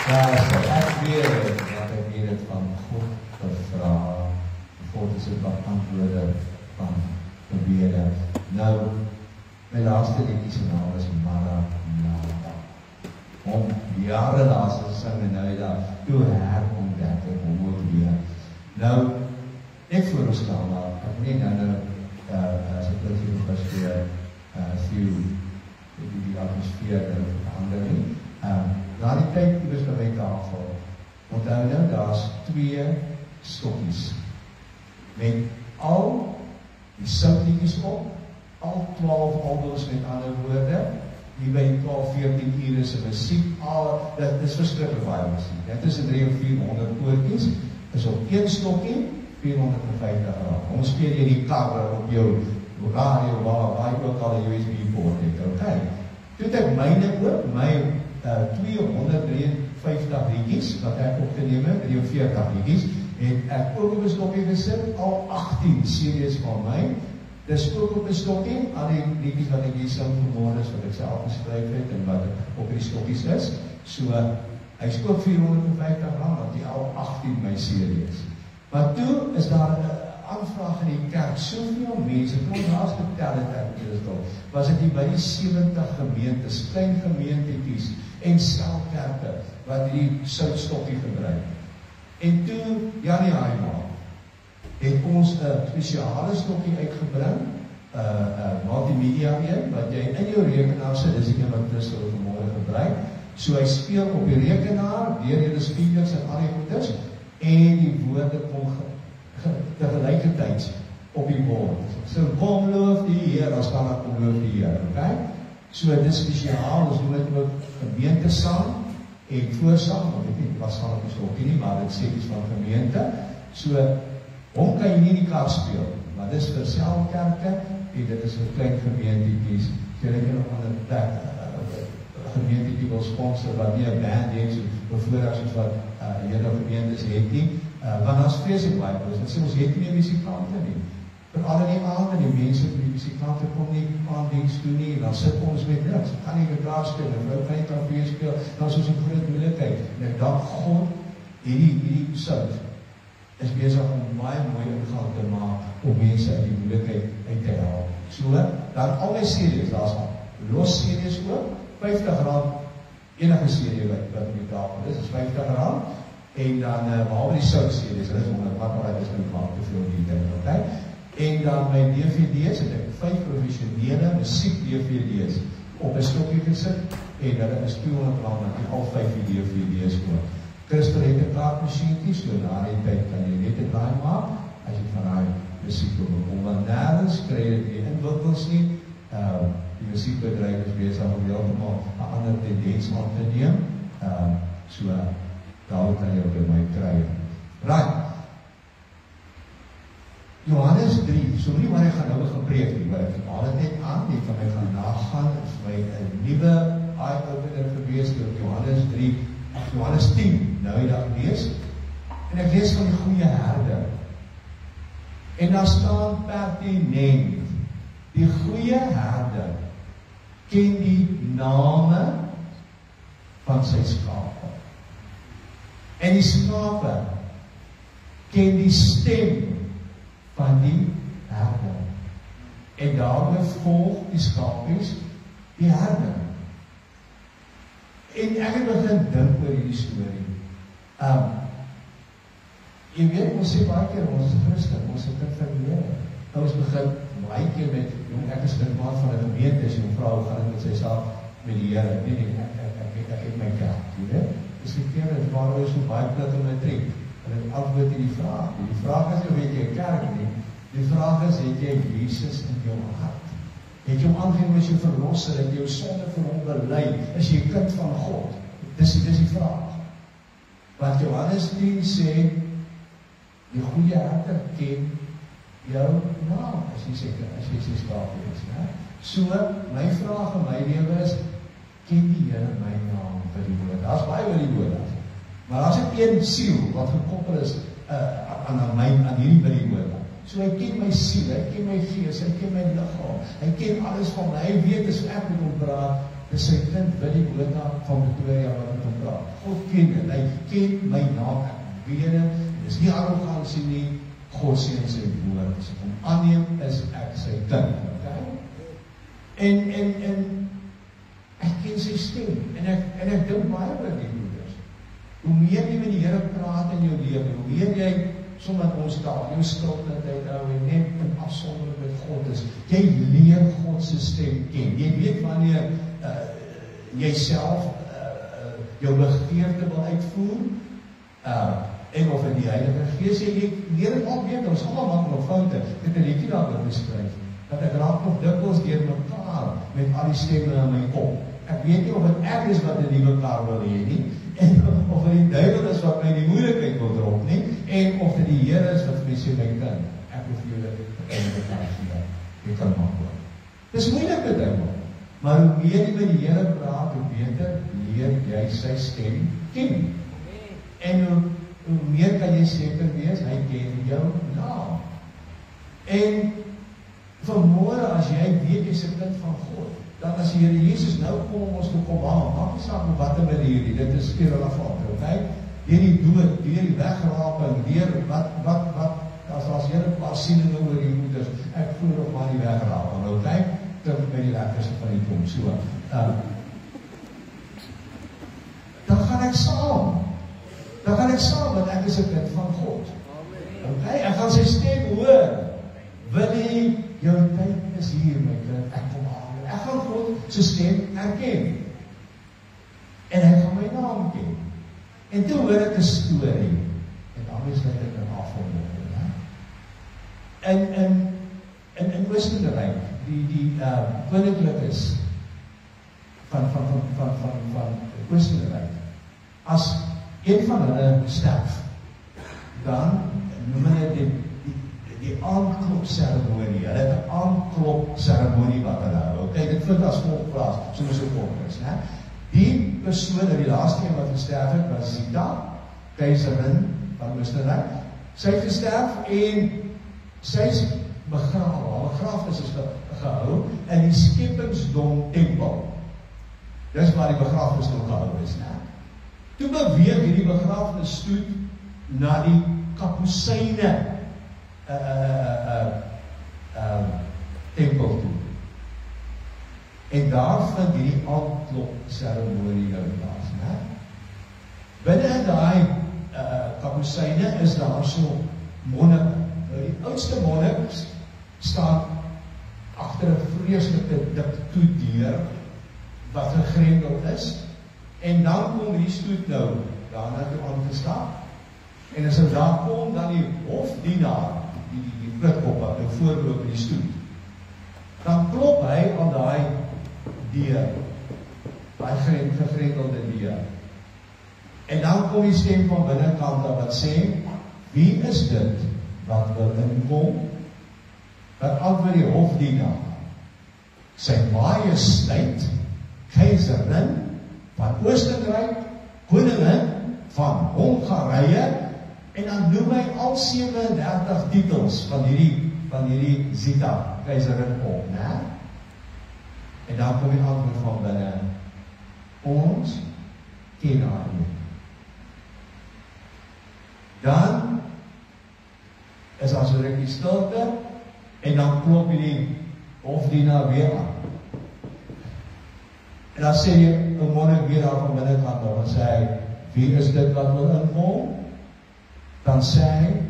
Ja, so ek weet wat ek hier het van God gevra. God is het wat antwoorde van gebede. Nou, my laaste liedjie se naam is Maranatha. Om jare laas gesing en nou daar toe herontdek ek hom ook weer. Nou, net voor ons staan maar, ek nie nou as ek dit hier verskeer, die atmosfeer verander nie. Na die tyd is by my tafel, onthou nou, daar is 2 stokkies, met al die soutliedjies op, al 12 albums met ander woorde, hier by 12-14 uur is muziek, dit is verskriklik baie muziek, dit is 300 of 400 koortjies, is op 1 stokkie, 450 rand. Ons speel jy die karre op jou radio, waar jy ook al een USB-poort het, ok. Toe het ek myne ook, my 253 liedjies, wat ek op te neem, 43 liedjies, het ek ook op 'n stokkie gesit, al 18 series van my, dis ook op 'n stokkie, al die liedjies wat ek hier sing vanmorgen is, wat ek self geskryf het, en wat op die stokkies is, so, hy is ook 450 rand, want die al 18 my series. Maar toe is daar 'n aanvraag in die kerk, soveel mense, toen ons laatst vertel het ek, was dit nie by die 70 gemeentes, klein gemeentetjies, en selkerke, wat die soutstokkie gebruik. En toe, Januarie maand, het ons 'n spesiale stokkie uitgebring, multimedia een, wat jy in jou rekenaar sit, dis die een wat Christel vanmorgen gebruik, so hy speel op die rekenaar, deur julle speakers en al die goeders, en die woorde kom tegelijkertijd op die bord. So, kom loof die Heer, dan staan daar kom loof die Heer, ok? So, dit is speciaal, ons doen het ook gemeentesang en voorsang, want ek weet, was gaan op die stokkie nie, maar dit sê iets van gemeente. So, hom kan jy nie die kaart speel, maar dit is vir selkerke, en dit is vir klein gemeentetjies, so jy kan op ander plek, gemeentetjie wil sponsor, wat nie een band het, so bijvoorbeeld soos wat hele gemeentes het nie, want as vreeslik baie is, dan sê ons het nie musikante nie, veral in die aande, die mense van die musikante kom nie aan dienst toe nie, dan sit ons met niks, kan nie gitaar speel, en vrou kan nie klavier speel, dan is ons 'n groot moeilikheid, en ek dank God, hierdie sound, is bezig om baie mooi ingang te maak, om mense uit die moeilikheid uit te help. So, dan al my series, daar is los series ook, 50 rand, enige serie wat op die tafel is 50 rand, en dan, behalwe die sout series, dit is 100 wat, maar dit is nie maak te veel die ding, ok? En dan my DVD's, het ek 5 professionele muziek DVD's op 'n stokkie gesit, en hulle is 200 rand, en al 5 die DVD's ook. Christel het 'n kaartmachientjie, so na die tyd kan jy net 'n draai maak, as jy van daai muziek wil bekom, want nergens kry jy dit in winkels nie, die muziekbedryf is bezig om heeltemal 'n ander tendens aan te neem, so daar kan jy op by my kry. Right. Johannes 3, so nie waar ek gaan nou gepreek nie, maar ek haal het net aan, jy kan my gaan nagaan, het is my 'n nuwe eye-opener gewees, door Johannes 3, Johannes 10, nou die dag lees, en ek lees van die goeie herder, en daar staan pertinent, die goeie herder, ken die name van sy skape, en die skape, ken die stem, van die herder. En daarmee volg die skapies die herder. En ek het begin dink oor die storie. Jy weet, ons sê baie keer, ons is Christen, ons is kind van die Here. Nou ons begin baie keer met, ek is lidmaat van 'n gemeente, as jy vrou gaan dit met sy saak met die Here. Nee, ek het my kerk, jy weet. Dis die keer, het waar ons so baie plek in my trek. En het antwoord die vraag. Die vraag is, weet jy kerk nie? Die vraag is, het jy Jesus in jou hart? Het jy hom aangeneem as jou verlosser, het jy jou sonde vir hom bely, is jy kind van God? Dis die vraag. Want Johannes 10 sê, die goeie herder ken jou naam, as jy sy skaap is. So, my vraag in my lewe is, ken die Here my naam vir die woord? Daar is baie oor die woord. Maar daar is een siel wat gekoppel is aan hierdie by die woord. So hy ken my siel, hy ken my gees, hy ken my liggaam, hy ken alles van my, hy weet as ek met hom praat, dis sy kind Willie Botha van Pretoria wat met hom praat. God ken dit, hy ken my naam, ek weet dit, dis nie arrogansie nie, God sê in sy woord, as ek hom aanneem, is ek sy kind, okay? En ek ken sy stem, en ek dink baie oor die broeders. Hoe meer jy met die Here praat in jou lewe, hoe meer jy sommer ons daar, jou stilte tyd hou en net in afsondering met God is, jy leer God se stem ken. Jy weet wanneer jy self jou begeerte wil uitvoer, en of in die Heilige Gees, jy leer het ook weet, ons allemaal maak nog foute, ek het 'n liedjie daaroor geskryf, dat ek raak nog dikwels deur mekaar met al die stemme in my kop. Ek weet nie of het ek is wat in die mekaar wil hê nie, en of het die duivel is wat my die moeilikheid wil drop nie, en of het die Here is wat my sê, my kind, ek hoef julle in mekaar gee, jy kan maak hoor. Dis moeilike ding, maar hoe meer jy met die Here praat, hoe beter leer jy sy stem ken. En hoe meer kan jy seker wees, hy ken jou naam. En vanmôre as jy weet jy is 'n kind van God, dan as die Here Jesus nou kom om ons te kom haal, maak nie saak op watter manier nie, dit is irrelevant, okay? Deur die dood, deur die wegraping, deur wat as hele paar sieninge oor die moeders, ek voel nog maar die wegraping, okay? Terug by die lekkerste van die tong, so. Dan gaan ek saam. Want ek is 'n kind van God. Okay, ek gaan sy stem hoor. Willie, jou tyd is hier, my kind, ek kom aan. Ek gaan God sy stem herken. En hy gaan my naam ken. En toe hoor ek 'n storie. En dan is dit ek afgeloop. In Oostenryk, die koninklik is van Oostenryk, as een van hulle sterf, dan noem hulle die aanklopseremonie. Hulle het 'n aanklopseremonie wat hulle hou. Okay, dit vind as volg plaas, soos so volgens, né? Die persoon, die laaste een wat gesterf het, was Zita, keiserin van Oostenryk. Sy het gesterf en sy is begrawe. Haar begrafnis is gehou in die Skepingsdom tempel. Dis waar die begrafnis nog gehou is, né? Toe beweeg hierdie begrafnisstoet na die Kapusyne tempel toe. En daar vind hierdie aanklopseremonie nou plaas, né? Binne in daai Kapusyne is daar so monnik. Nou die oudste monnik staan agter 'n vreeslike dik toedeur wat gegrendel is. En dan kom die stoet nou daarna toe aangestap. En as hy daar kom, dan die hofdienaar, die pritkop wat nou voorloop in die stoet, dan klop hy aan daai deur, daai gegrendelde deur. En dan kom die stem van binnekant wat sê, wie is dit wat wil inkom? Wat antwoord die hofdienaar, sy majesteit, keiserin van Oostenryk, koningin van Hongarije, en dan noem hy al 37 titels van hierdie Zita, keiserin op, né? En dan kom die antwoord van binne, ons ken haar nie. Dan is daar so rukkie stilte, en dan klop die hofdienaar weer aan. En dan sê jy, 'n monnik weer daar van binnekant, dan sê hy, wie is dit wat wil inkom? Dan sê hy,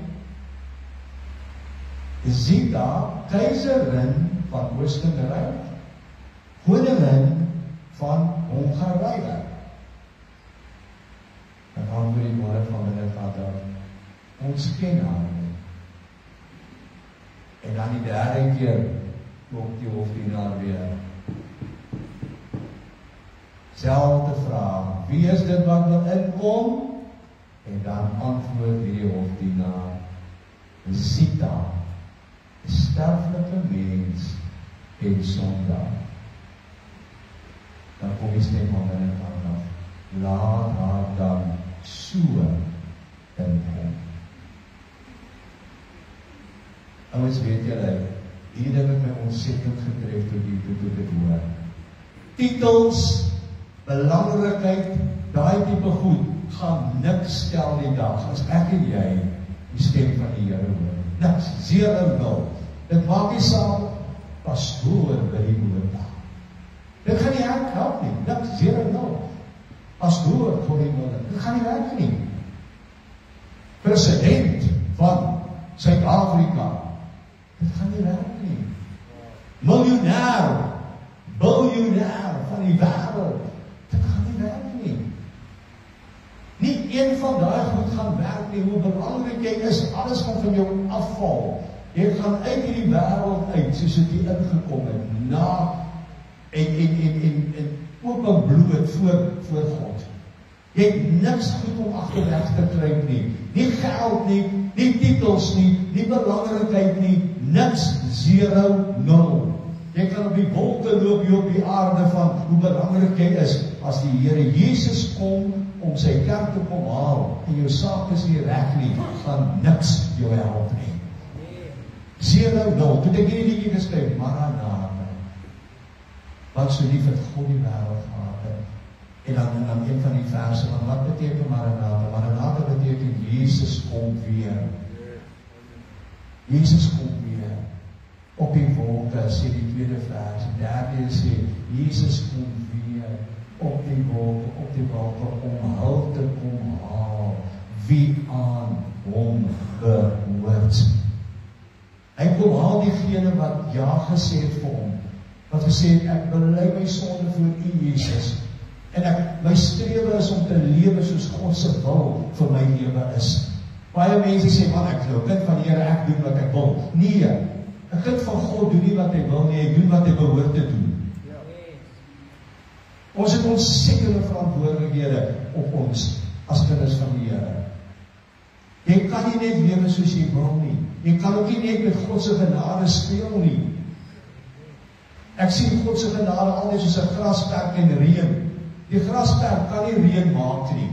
Zita, keiserin van Oostenryk, koningin van Hongarije. En dan wil die monnik van binnekant dan, ons ken haar nie. En dan die derde keer, klop die hofdienaar weer. Selfde vraag, wie is dit wat wil inkom? En dan antwoord die hofdienaar, Zita, sterflike mens en sondaar. Dan kom die stem van binnekant af, laat haar dan so inkom. Ouens, weet julle, hierdie ding het my ontsettend getref toe dit hoor. titels, belangrikheid, daai tipe goed, gaan niks stel die dag, as ek en jy die stem van die Here hoor. Niks, 0-0. Dit maak nie saak, pastoor by die moordag. Dit gaan nie help nie, niks, 0-0. Pastoor vir die moordag, dit gaan nie werk nie. President van Suid-Afrika, dit gaan nie werk nie. Miljonair, biljonair van die wêreld, dit gaan nie werk nie. Nie een van daai goed gaan werk nie, hoe belangrik jy is, alles gaan van jou afval. Jy gaan uit hierdie wêreld uit, soos het jy ingekom het, en openbloot voor God. Jy het niks goed om agterweg te kry nie. Nie geld nie, nie titels nie belangrikheid nie, niks, 0-0. Jy kan op die wolke loop hier op die aarde van hoe belangrik jy is, as die Here Jesus kom om sy kerk te kom haal, en jou saak is nie reg nie, gaan niks jou help nie. 0-0, toe ek hierdie liedjie geskryf, Maranatha, wat so lief het God die wêreld gehad het. En dan een van die verse, want wat beteken Maranatha? Maranatha beteken Jesus kom weer. Jesus kom weer. Op die wolke, sê die tweede vers, die derde sê, Jesus kom weer, op die wolke, om hul te kom haal, wie aan hom behoort. Hy kom haal diegene wat ja gesê het vir hom, wat gesê het, ek bely my sonde voor U, Jesus, en my strewe is om te lewe soos God se wil vir my lewe is. Baie mense sê, man, ek glo, kind van die Here, ek doen wat ek wil. Nee, 'n kind van God doen nie wat hy wil nie, hy doen wat hy behoort te doen. Ons het ons sekere verantwoordelikhede op ons as kinders van die Here. Jy kan nie net lewe soos jy wil nie. Jy kan ook nie net met God se genade speel nie. Ek sien God se genade altyd soos 'n grasperk en reën. Die grasperk kan nie reën maak nie.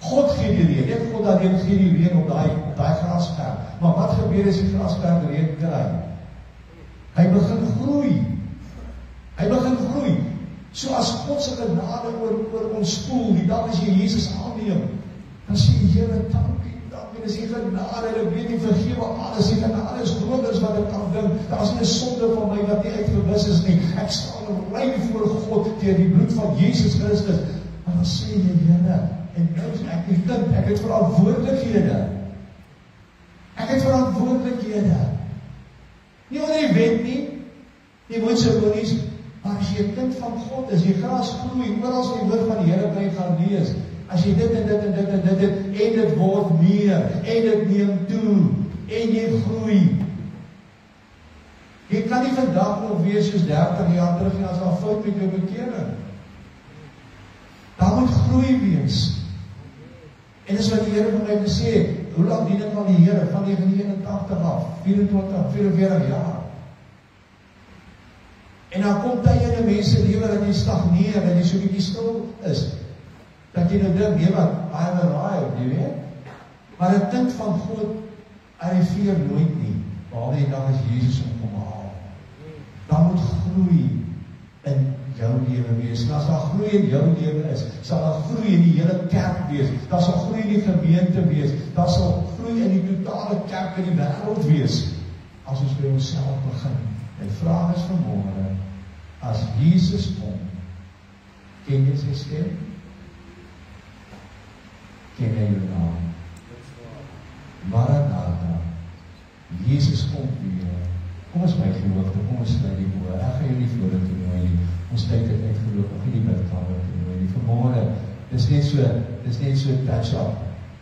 God gee die reën, net God alleen gee die reën op daai grasperk. Maar wat gebeur as die grasperk reën kry? Hy begin groei. Hy begin groei. So as God se genade oor ons spoel, die dag as jy Jesus aanneem, dan sê die Here, dankie, dis die genade, en ek weet nie vergewe alles, die genade is groter as wat ek kan dink, daar is nie 'n sonde van my wat nie uitgewis is nie, ek staan rein voor God deur die bloed van Jesus Christus, en dan sê die Here, en nou is ek die kind, ek het verantwoordelikhede, nie onder die wet nie, die moedsebonies, maar as jy 'n kind van God is, jy gras groei, oral as die woord van die Here bly gaan lees, as jy dit en dit word meer, en dit neem toe, en jy groei. Jy kan nie vandag nog wees soos 30 jaar terug, en as daar fout met jou bekering. Daar moet groei wees. En dis wat die Here vir my gesê, hoe lang dien ek aan die Here? Van 1981 af, 44 jaar. En dan kom tye in mense lewe dat jy stagneer, en jy so bietjie stil is. Dat jy nou dink, nee wat, I have arrived, jy weet. Maar 'n kind van God arriveer nooit nie, behalwe die dag as Jesus hom kom haal. Dan moet groei in jou lewe wees. En as daar groei in jou lewe is, sal daar groei in die hele kerk wees. Daar sal groei in die gemeente wees. Daar sal groei in die totale kerk in die wêreld wees. As ons by onsself begin. En vraag is vanmôre, as Jesus kom, ken jy sy stem? Ken jy jou naam? Maranatha, Jesus kom weer. Kom ons my geloofde, kom ons sluit die oë. Ek gaan julle voor dit nooi nie. Ons tyd het uitgeloop, ek gaan die bidkamer toe nooi nie. Vanmôre, dis net so touch-up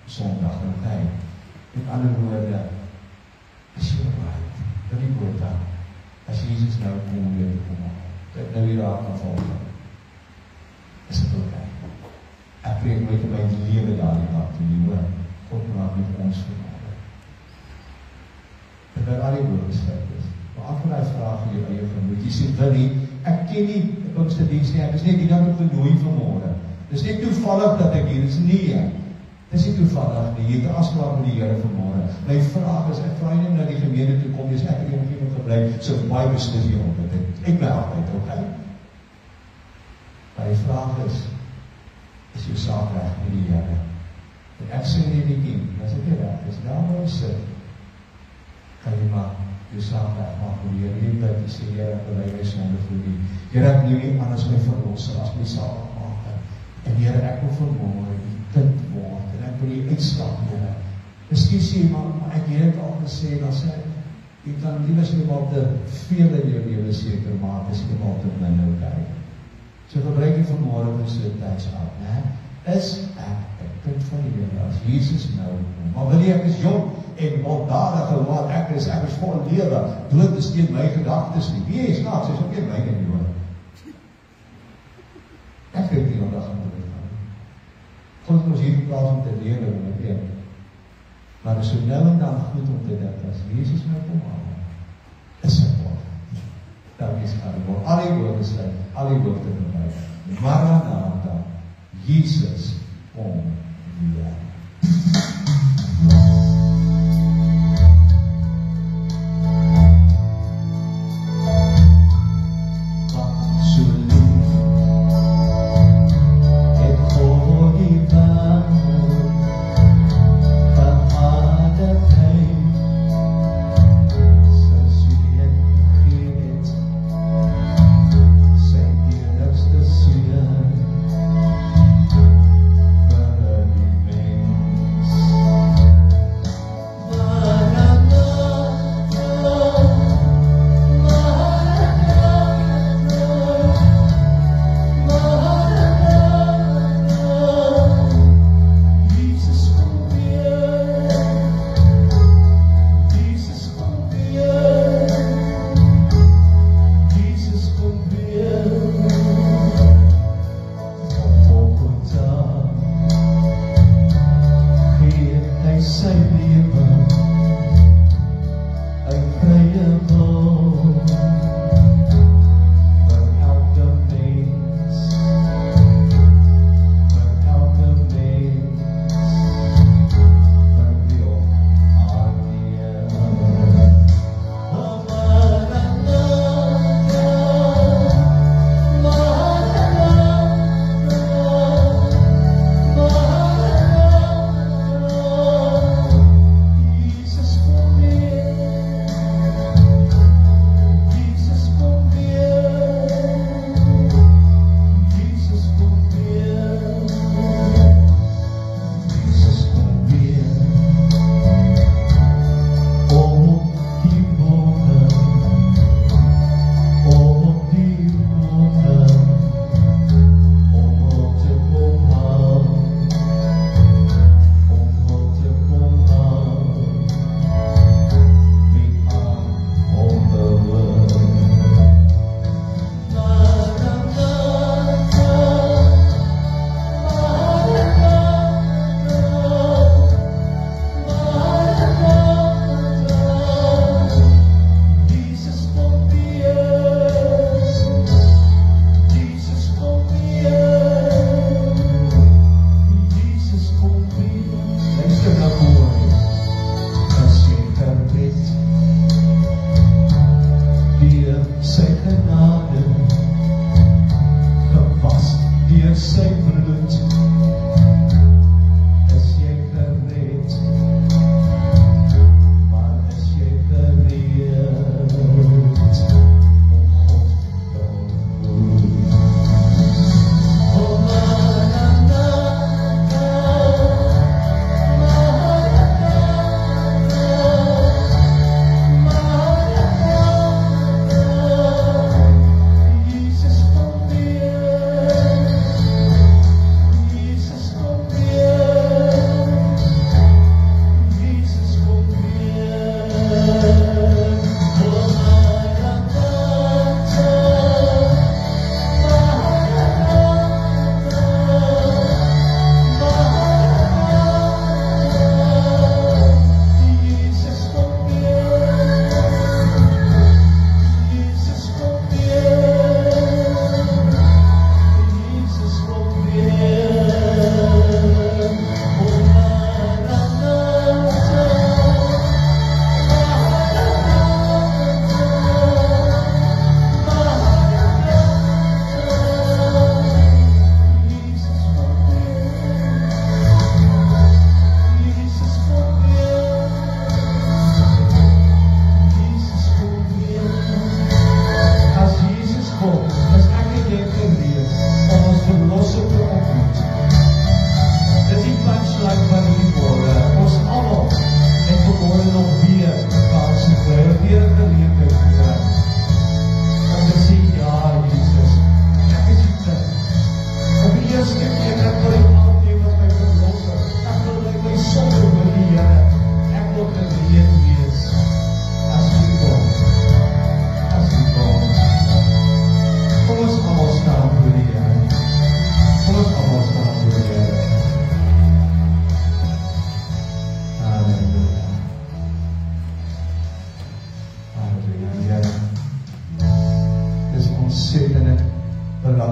Sondag, okay? Met ander woorde, is jy right? Dit die woorde, as Jesus nou kom weer te kom haal, dit nou hier aan volg, is dit okay? Ek preek nooit in my lewe daar die dag toe, die hoor, God praat met ons vanmôre. Dit al die woorde skryf is. Maar antwoord die vraag in jou eie gemoed. Jy sê, Willie, ek ken nie die Pinksterdiens nie, ek is net die dag op genooi vanmôre. Dis nie toevallig dat ek hier is, nee. Dis nie toevallig nie, jy het afspraak met die Here vanmôre. My vraag is, ek vra nie na die gemeente toe kom, dis ek in die omgewing gebly, so baie beslis hier op dit. Ek bly altyd, okay? vraag is jou saak reg met die Here? En ek sê nie die kiem, as ek nie reg is, daar waar jy sit, kan jy maar jou saak reg maak met die Here, die tyd, jy sê, Here, ek bely my sonde voor die, Here, ek neem nie anders my verlosser as my saak maak, en Here, ek wil vanmôre die kind word, en ek wil die uitstap, Here. Miskien sê, maar ek het al gesê, dan sê ek, jy kan liewers nie maar te veel in jou lewe seker maak, as jy maar te min nou kyk. So gebruik jy vanmôre vir so 'n tydsaak, né? Is ek 'n kind van die Here as Jesus nou? Maar wil jy ek is jong en baldadig en wat ek is vol lewe. Dood is teen my gedagtes nie. Wie is snaaks, is ook nie my nie hoor. Ek weet nie wat gaan doen. God ons hier plaas om te lewe met een. Maar is so nou en dan goed om te dink as Jesus nou kom aan. Is ek wel. Dankie Skarbor. Al die woorde sluit, al die woorde verby. Maranatha, Jesus kom weer.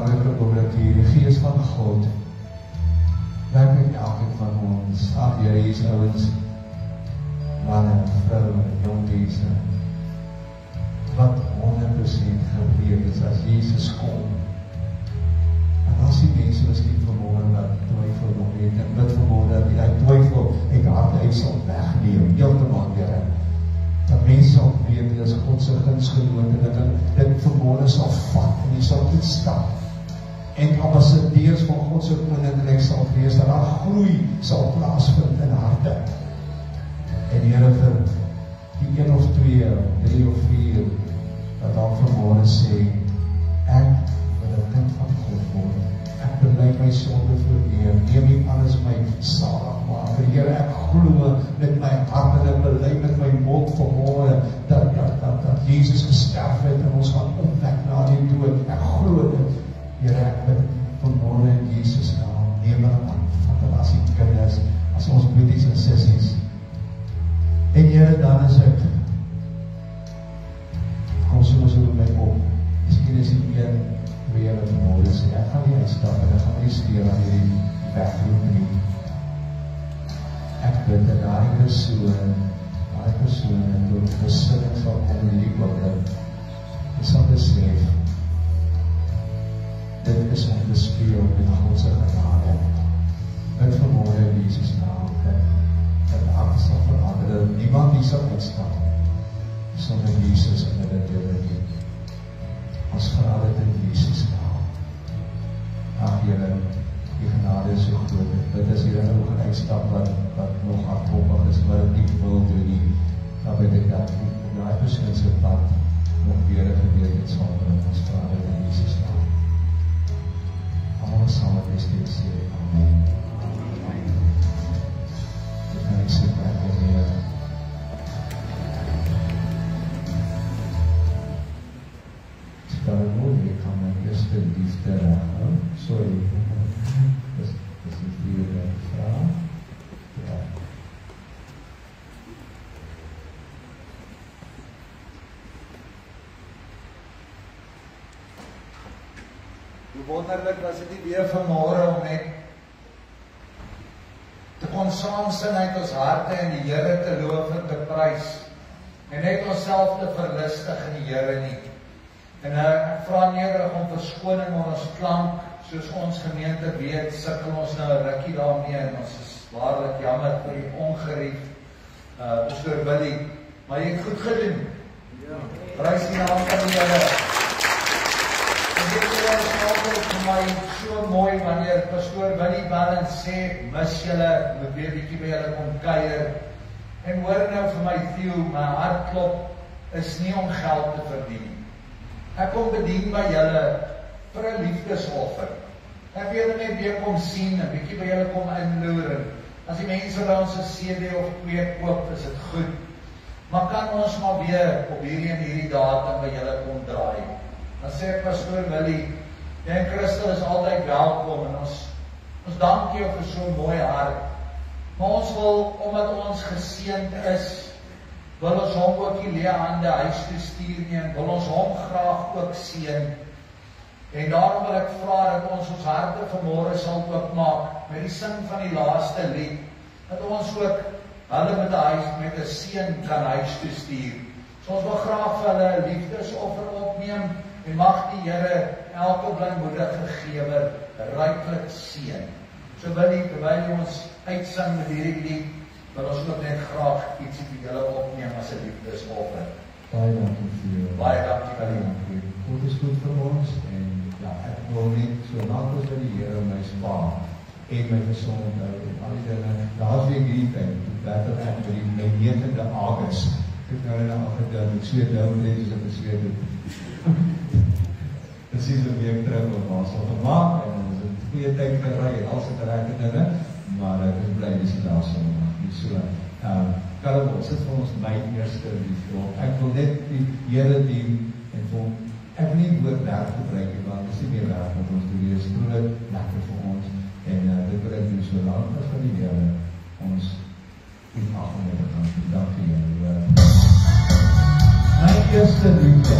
Vader, ek kom dat hier die Gees van God werk met elkeen van ons. Ag Here, hier is ouens, manne, vroue, jong mense, wat 100% gebreek is as Jesus kom. En as die mense miskien vanmorgen dat twyfel nog weet, en bid vanmorgen dat die twyfel uit harte uit sal wegneem, heeltemal Here. Dat mense sal weet, dit is Godse gunsgenoot, en dat dit vanmorgen sal vat, en die sal uitstap. En ambassadeurs van Godse koninkryk sal wees, dat daar groei sal plaasvind in harte. En Here, vir die 1 of 2, 3 of 4, dat dan vanmorgen sê, ek wil 'n kind van God word. Ek bely my sonde voor U, neem U alles my saligmaker. Here, ek glo met my hart en ek bely met my mond vanmorgen, dat Jesus gesterf het en ons gaan opwek na die dood. Ek glo dit. Here, ek bid vanmorgen in Jesus naam, neem hulle aan, vat hulle as die kinders, as ons broedies en sissies. En Here, dan is ek, kom soms roep my op, miskien is die 1, 2 wat vanmorgen sê, ek gaan nie uitstap, en ek gaan nie steur aan hierdie wegroep nie. Ek bid dat die persoon, door versinning sal kom in die woorde, en sal besef, dit is om te speel met Godse genade. Bid vanmorgen in Jesus naam, dat alles sal verander, dat niemand die sal uitstap, sonder Jesus in die deur nie. Ons vra dit in Jesus naam. Ag Here, die genade is so groot. Dit is hier 'n ou gaan uitstap wat nog hardkoppig is, wat dit nie wil doen nie. Dan bid ek dat die persoon se pad nog weer 'n gedeelte sal bring. Ons vra dit in Jesus naam. Almal sal dit steeds sê. Amen. Amen. Dit kan ek sê baie meer. Ik kan mijn eerste liefde raken. Sorry. Dat is een vierde vraag. Ja. Hoe wonderlik was dit nie weer vanmôre om net te kon saamsing uit ons harte en die Here te loof en te prys. En net onsself te verlustig in die Here nie. En ek vra nederig om verskoning oor ons klank, soos ons gemeente weet, sukkel ons nou 'n rukkie daarmee en ons is waarlik jammer vir die ongerief, Pastoor Willie, maar jy het goed gedoen. Prys die naam van die Here. En dit is altyd vir my so mooi wanneer Pastoor Willie bel en sê, mis julle, moet weer bietjie by julle kom kuier. En hoor nou vir my Theo, my hartklop is nie om geld te verdien. Ek kom bedien by julle vir 'n liefdesoffer. Ek wil julle net weer kom sien, 'n bietjie by julle kom inloer. As die mense by ons 'n CD of 2 koop, is dit goed. Maar kan ons maar weer op hierdie datum by julle kom draai. Dan sê ek, Pastoor Willie, jy en Christel is altyd welkom en ons dank jou vir so 'n mooi hart. Maar ons wil, omdat ons geseënd is, wil ons hom ook die leë hande huis toe stuur nie, en wil ons hom graag ook seën. En daarom wil ek vra dat ons harte vanmôre sal oopmaak met die sing van die laaste lied, dat ons ook hulle met 'n seën kan huis toe stuur. So ons wil graag vir hulle 'n liefdesoffer opneem, en mag die Here elke blymoedige gewer ryklik seën. So wil jy, terwyl ons uitsing met hierdie lied, wil ons ook net graag ietsie vir julle opneem as 'n liefdesoffer. Baie dankie vir jou. Baie dankie. God is goed vir ons, en ja, ek wil net so lank as wat die Here my spaar en my gesond hou en al die dinge. Laas week hierdie tyd, later ek by my 9de Augustus, ek nou net afgedink, ek sweet nou net as ek gesweet het. Presies 'n week terug op ons al gemaak, en ons het 'n goeie tyd gery en al se regte dinge, maar ek is bly dis die laaste nog. So, Karel, sit vir ons my eerste liefde. Ek wil net die Here dien en vir ek wil nie woord werk gebruik nie, want dit is nie meer werk wat ons doen, dit is groot lekker vir ons, en dit wil ek doen so lang as van die Here ons die afgeneem kan doen. Dankie Here. My eerste liefde.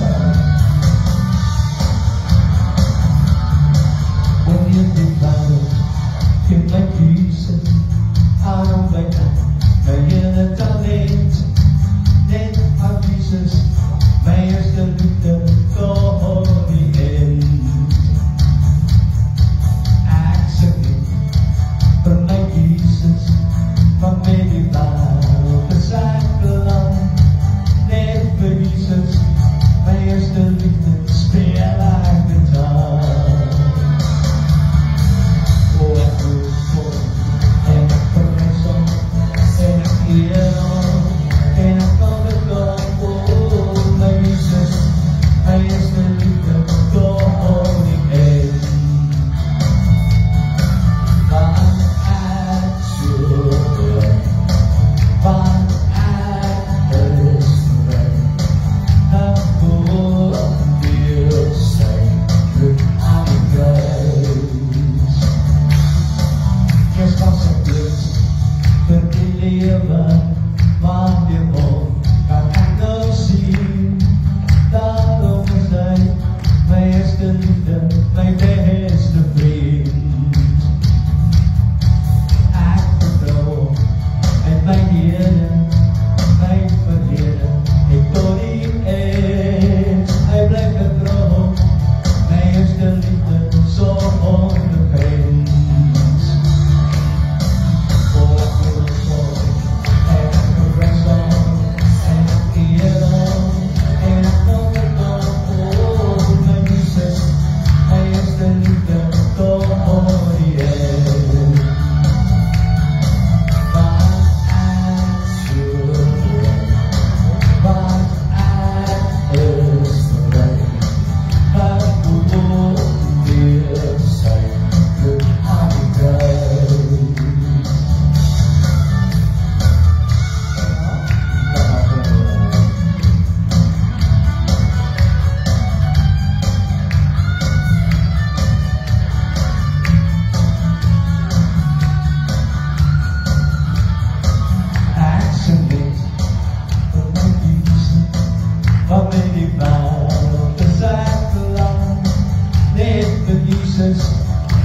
Jesus,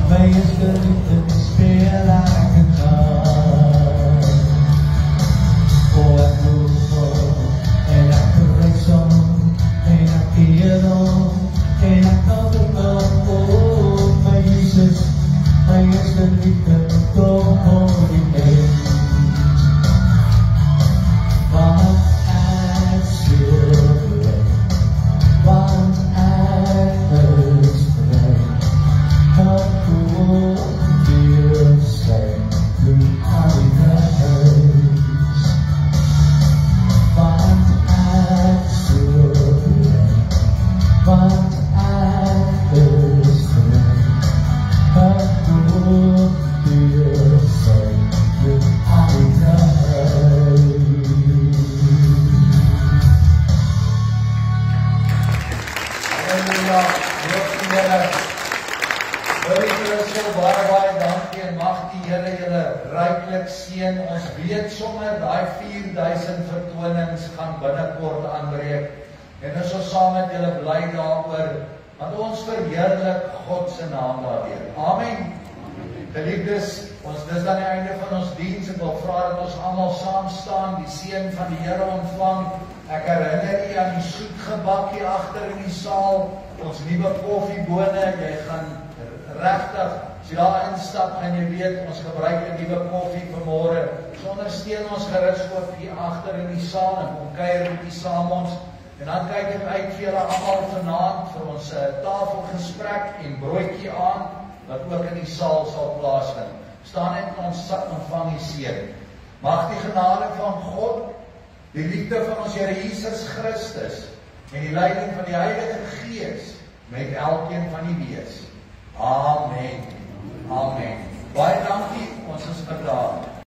my eerste liefde speel ek in gaan. Oh, ek hoor voor en ek bereik som en ek keer om en ek altijd nog. Oh, my Jesus, my eerste liefde kom voor die mens. Want ek stil want ek is vry. Wat hoe weer sy doen al die huis. Want ek stil want ek is vry. Wat hoe weer sy doen al die huis. Halleluja, loof die Here. Wil ek julle so baie dankie en mag die Here julle ryklik seën. Ons weet sommer daai 4000 vertonings gaan binnekort aanbreek. En ons is saam met julle bly daaroor, want ons verheerlik God se naam daardeur. Amen. Geliefdes, dis aan die einde van ons diens. Ek wil vra dat ons almal saam staan, die seën van die Here ontvang. Ek herinner u aan die soetgebakkie agter in die saal, ons nuwe koffiebone. Jy gaan regtig, as jy daar instap en jy weet, ons gebruik 'n nuwe koffie vanmôre. So ondersteun ons gerus ook hier agter in die saal en kom kuier met die saam ons. En dan kyk ek uit vir julle almal vanaand vir ons tafelgesprek en broodjie aan, wat ook in die saal sal plaasvind. Staan net in ons sak en ontvang die seën. Mag die genade van God, die liefde van ons Here Jesus Christus en die leiding van die Heilige Gees met elkeen van u wees.